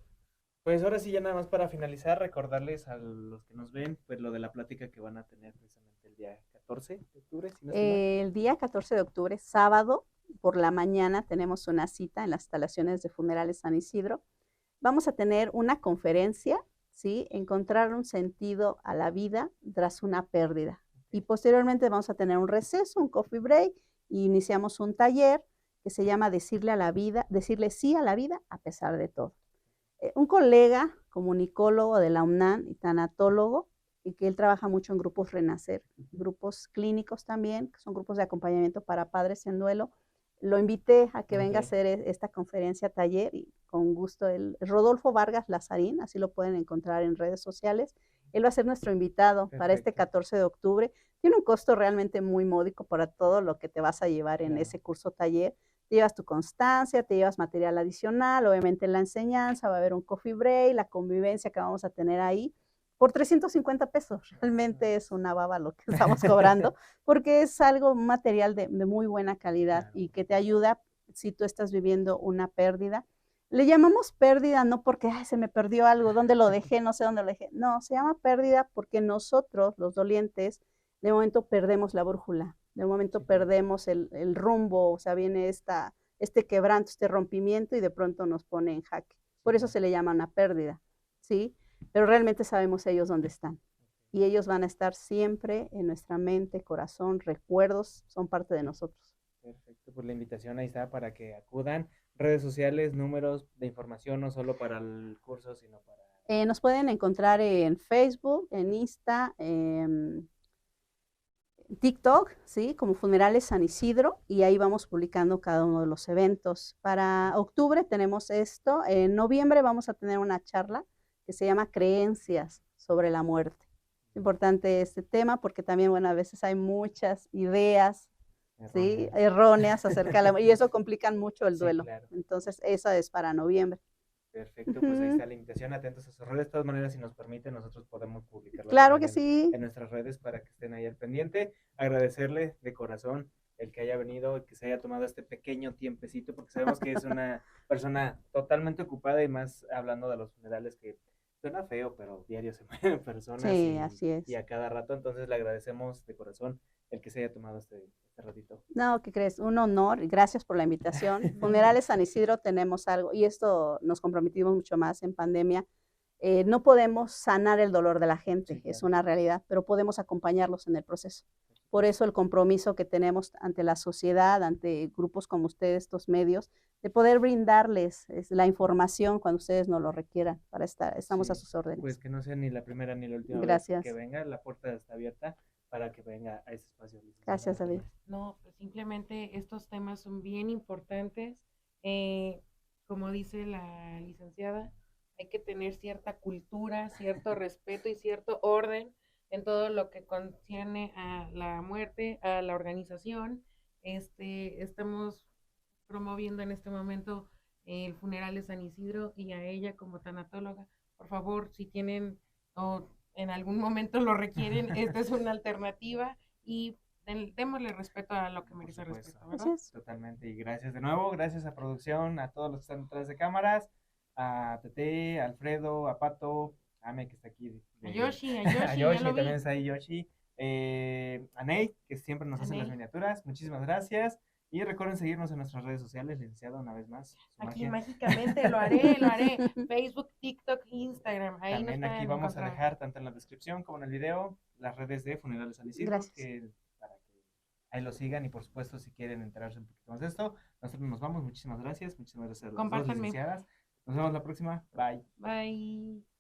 Pues ahora sí, ya nada más para finalizar, recordarles a los que nos ven, pues lo de la plática que van a tener precisamente el día 14 de octubre, si no estoy mal. El día 14 de octubre, sábado, por la mañana, tenemos una cita en las instalaciones de Funerales San Isidro. Vamos a tener una conferencia, ¿sí? Encontrar un sentido a la vida tras una pérdida. Y posteriormente vamos a tener un receso, un coffee break, y iniciamos un taller que se llama Decirle sí a la vida a pesar de todo. Un colega comunicólogo de la UNAM y tanatólogo, y que él trabaja mucho en grupos Renacer, grupos clínicos también, que son grupos de acompañamiento para padres en duelo. Lo invité a que venga a hacer esta conferencia taller y con gusto, Rodolfo Vargas Lazarín, así lo pueden encontrar en redes sociales. Él va a ser nuestro invitado para este 14 de octubre. Tiene un costo realmente muy módico para todo lo que te vas a llevar en ese curso taller. Te llevas tu constancia, te llevas material adicional, obviamente la enseñanza, va a haber un coffee break, la convivencia que vamos a tener ahí, por 350 pesos. Realmente es una baba lo que estamos cobrando, porque es algo material de muy buena calidad y que te ayuda si tú estás viviendo una pérdida. Le llamamos pérdida no porque ay, se me perdió algo, ¿dónde lo dejé? No sé dónde lo dejé. No, se llama pérdida porque nosotros, los dolientes, de momento perdemos la brújula, de momento perdemos el rumbo, o sea, viene este quebranto, este rompimiento y de pronto nos pone en jaque. Por eso se le llama una pérdida, ¿sí? Pero realmente sabemos ellos dónde están. Y ellos van a estar siempre en nuestra mente, corazón, recuerdos, son parte de nosotros. Perfecto, pues la invitación ahí está para que acudan. Redes sociales, números de información, no solo para el curso, sino para... Nos pueden encontrar en Facebook, en Insta, TikTok, ¿sí? Como Funerales San Isidro, y ahí vamos publicando cada uno de los eventos. Para octubre tenemos esto, en noviembre vamos a tener una charla que se llama Creencias sobre la muerte. Es importante este tema porque también, bueno, a veces hay muchas ideas, ¿sí? Erróneas acerca de la muerte, y eso complican mucho el duelo. Claro. Entonces, esa es para noviembre. Perfecto, pues ahí está la invitación, atentos a sus redes. De todas maneras, si nos permite, nosotros podemos publicarlo claro que sí. En nuestras redes para que estén ahí al pendiente. Agradecerle de corazón el que haya venido y que se haya tomado este pequeño tiempecito, porque sabemos que es una persona totalmente ocupada y más hablando de los funerales que suena feo, pero diario se mueven personas sí, así es. Y a cada rato. Entonces le agradecemos de corazón el que se haya tomado este ratito. No, ¿qué crees? Un honor, gracias por la invitación. Funerales San Isidro tenemos algo, y esto nos comprometimos mucho más en pandemia. No podemos sanar el dolor de la gente, sí, claro. Es una realidad, pero podemos acompañarlos en el proceso. Por eso el compromiso que tenemos ante la sociedad, ante grupos como ustedes, estos medios, de poder brindarles la información cuando ustedes nos lo requieran. Estamos sí, a sus órdenes. Pues que no sea ni la primera ni la última gracias. Vez que venga, la puerta está abierta para que venga a este espacio. Gracias, David. No, pues simplemente estos temas son bien importantes. Como dice la licenciada, hay que tener cierta cultura, cierto respeto y cierto orden en todo lo que concierne a la muerte, a la organización. Estamos promoviendo en este momento el funeral de San Isidro y a ella como tanatóloga. Por favor, si tienen o en algún momento lo requieren, esta es una alternativa y démosle respeto a lo que merece respeto, ¿verdad? Totalmente. Y gracias de nuevo, gracias a producción, a todos los que están detrás de cámaras, a Tete, a Alfredo, a Pato, a Ame que está aquí. A Yoshi, a Yoshi, ya lo vi. también está ahí Yoshi. A Nate, que siempre nos hace las miniaturas. Muchísimas gracias. Y recuerden seguirnos en nuestras redes sociales, licenciado, una vez más. Aquí mágicamente lo haré. Facebook, TikTok, Instagram. Ahí también aquí vamos a dejar, tanto en la descripción como en el video, las redes de Funerales San Isidro, para que ahí lo sigan y por supuesto si quieren enterarse un poquito más de esto. Nosotros nos vamos, muchísimas gracias a las dos licenciadas. Nos vemos la próxima, bye. Bye.